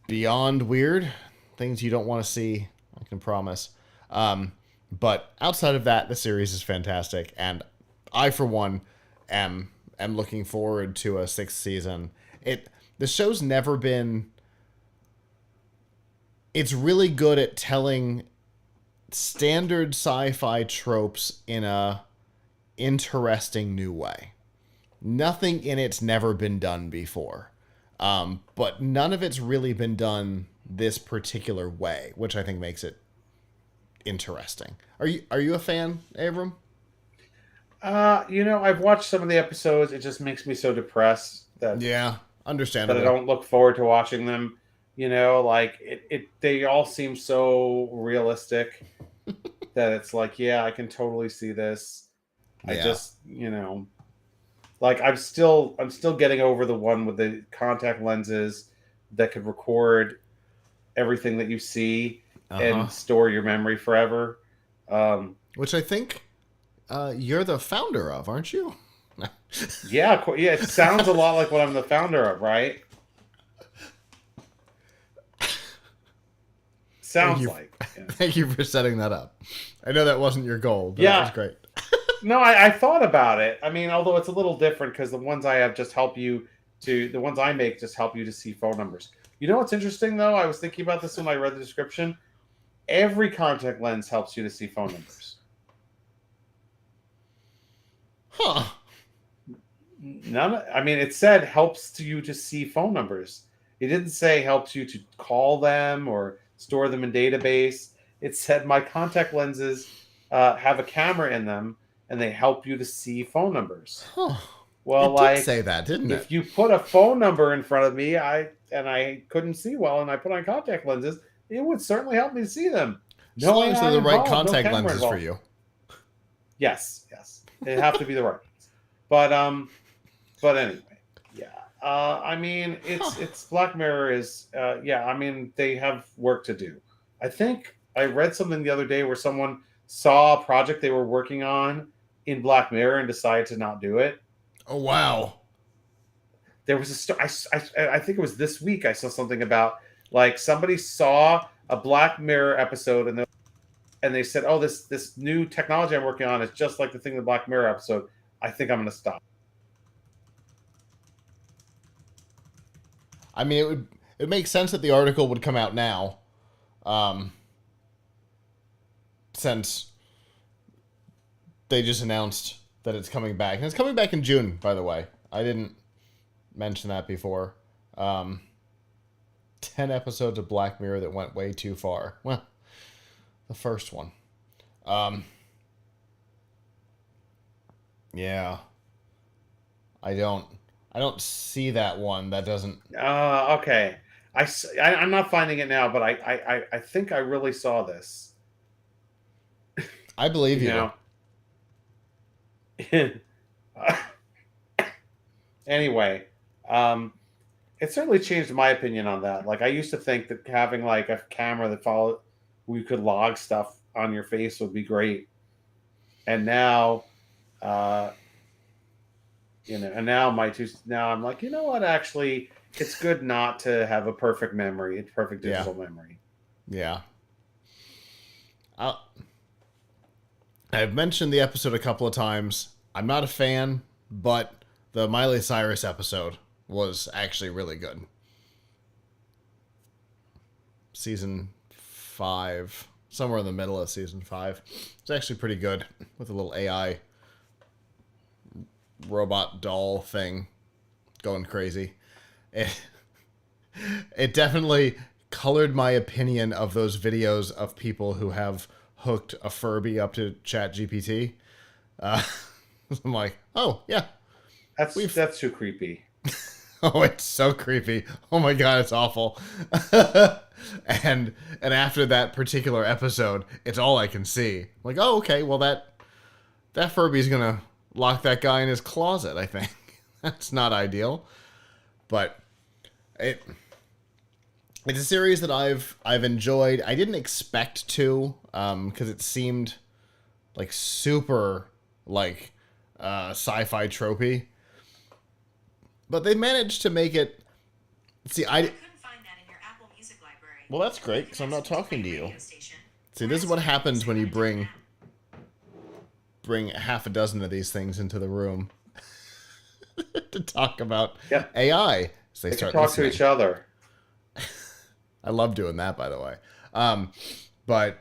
beyond weird. Things you don't want to see, I can promise. But outside of that, the series is fantastic, and I, for one, am looking forward to a 6th season. The show's never been... It's really good at telling standard sci-fi tropes in a interesting new way. Nothing in it's never been done before. But none of it's really been done this particular way, which I think makes it interesting. Are you a fan, Abram? I've watched some of the episodes. It just makes me so depressed that understandable. that I don't look forward to watching them. They all seem so realistic that it's like, yeah, I can totally see this. I just, I'm still getting over the one with the contact lenses that could record everything that you see and store your memory forever. Which I think you're the founder of, aren't you? Yeah. It sounds a lot like what I'm the founder of, right? Sounds like. Yeah. Thank you for setting that up. I know that wasn't your goal, but that was great. No, I thought about it. I mean, although it's a little different because the ones I have just help you the ones I make just help you to see phone numbers. You know what's interesting, though? I was thinking about this when I read the description. Every contact lens helps you to see phone numbers. Huh. It said helps you to see phone numbers. It didn't say helps you to call them or store them in database. It said my contact lenses have a camera in them and they help you to see phone numbers. Huh. Well, it did say that, didn't it? If you put a phone number in front of me, I couldn't see well, and I put on contact lenses, it would certainly help me to see them. As long as they're the right contact lenses for you. Yes, they have to be the right ones. But anyway, yeah. It's Black Mirror is they have work to do. I think I read something the other day where someone saw a project they were working on in Black Mirror and decided to not do it. Oh, wow. There was a story. I think it was this week. I saw something about like somebody saw a Black Mirror episode and they said, "Oh, this new technology I'm working on is just like the thing in the Black Mirror episode. I think I'm going to stop." I mean, it makes sense that the article would come out now, since they just announced that it's coming back. And it's coming back in June, by the way. I didn't mention that before. 10 episodes of Black Mirror that went way too far. Well, the first one. Yeah. I don't see that one. That doesn't... Okay. I'm not finding it now, but I think I really saw this. I believe you. Anyway, it certainly changed my opinion on that. Like, I used to think that having like a camera that we could log stuff on your face would be great, and now, now I'm like, you know what? Actually, it's good not to have a perfect memory, a perfect digital memory. Yeah. I've mentioned the episode a couple of times. I'm not a fan, but the Miley Cyrus episode was actually really good. Season 5, somewhere in the middle of season 5. It's actually pretty good with a little AI robot doll thing going crazy. It definitely colored my opinion of those videos of people who have hooked a Furby up to ChatGPT. I'm like, oh yeah, that's too creepy. Oh, it's so creepy. Oh my god, it's awful. and after that particular episode, it's all I can see. I'm like, oh, okay, well that Furby's gonna lock that guy in his closet, I think. That's not ideal. But it's a series that I've enjoyed. I didn't expect to, because it seemed like super like sci-fi tropey. But they managed to make it. See, I couldn't find that in your Apple Music library. Well, that's great, because I'm not talking to you. See, this is what happens when you bring half a dozen of these things into the room to talk about AI. So they start talk listening to each other. I love doing that, by the way. But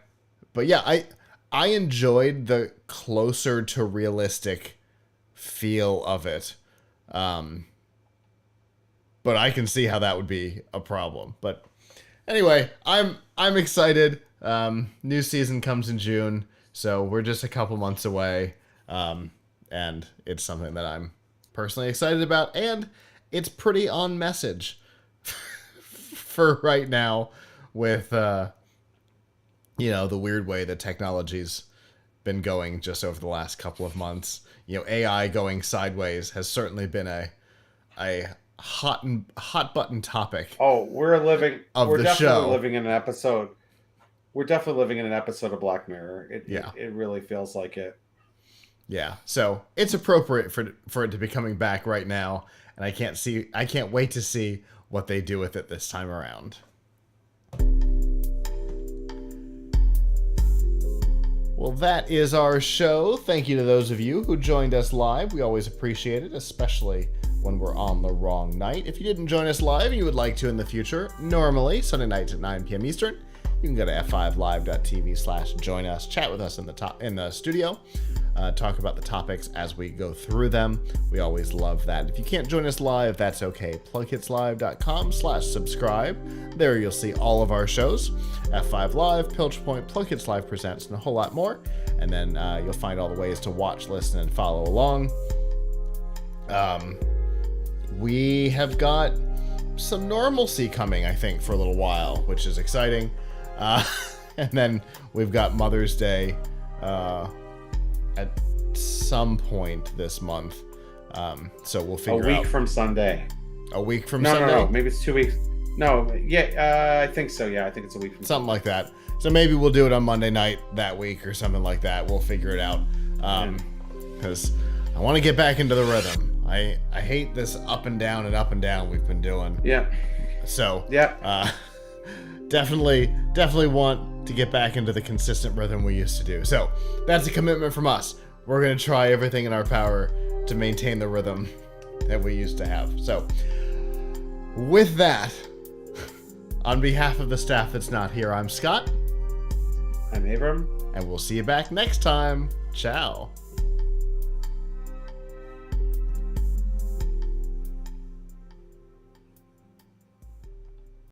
yeah, I enjoyed the closer to realistic feel of it. But I can see how that would be a problem. But anyway, I'm excited. New season comes in June, so we're just a couple months away. And it's something that I'm personally excited about, and it's pretty on message for right now with the weird way that technology's been going just over the last couple of months. AI going sideways has certainly been a hot button topic. Oh, we're definitely show. living in an episode. We're definitely living in an episode of Black Mirror. It really feels like it. Yeah, so it's appropriate for it to be coming back right now, and I can't wait to see what they do with it this time around. Well, that is our show. Thank you to those of you who joined us live. We always appreciate it, especially when we're on the wrong night. If you didn't join us live and you would like to in the future, normally Sunday nights at 9 p.m. Eastern, you can go to f5live.tv/join us, chat with us in the studio, talk about the topics as we go through them. We always love that. If you can't join us live, that's okay. PLUGHITZlive.com/subscribe. There you'll see all of our shows. F5 Live, Pilch Point, PLUGHITZ Live Presents, and a whole lot more. And then you'll find all the ways to watch, listen, and follow along. We have got some normalcy coming, I think, for a little while, which is exciting. And then we've got Mother's Day at some point this month. So we'll figure out. A week from Sunday. A week from Sunday? No. Maybe it's 2 weeks. No, yeah, I think so. Yeah, I think it's a week from something like that. So maybe we'll do it on Monday night that week or something like that. We'll figure it out. Because I want to get back into the rhythm. I hate this up and down we've been doing. Yeah. So yeah. Definitely want to get back into the consistent rhythm we used to do. So that's a commitment from us. We're going to try everything in our power to maintain the rhythm that we used to have. So with that, on behalf of the staff that's not here, I'm Scott. I'm Abram. And we'll see you back next time. Ciao.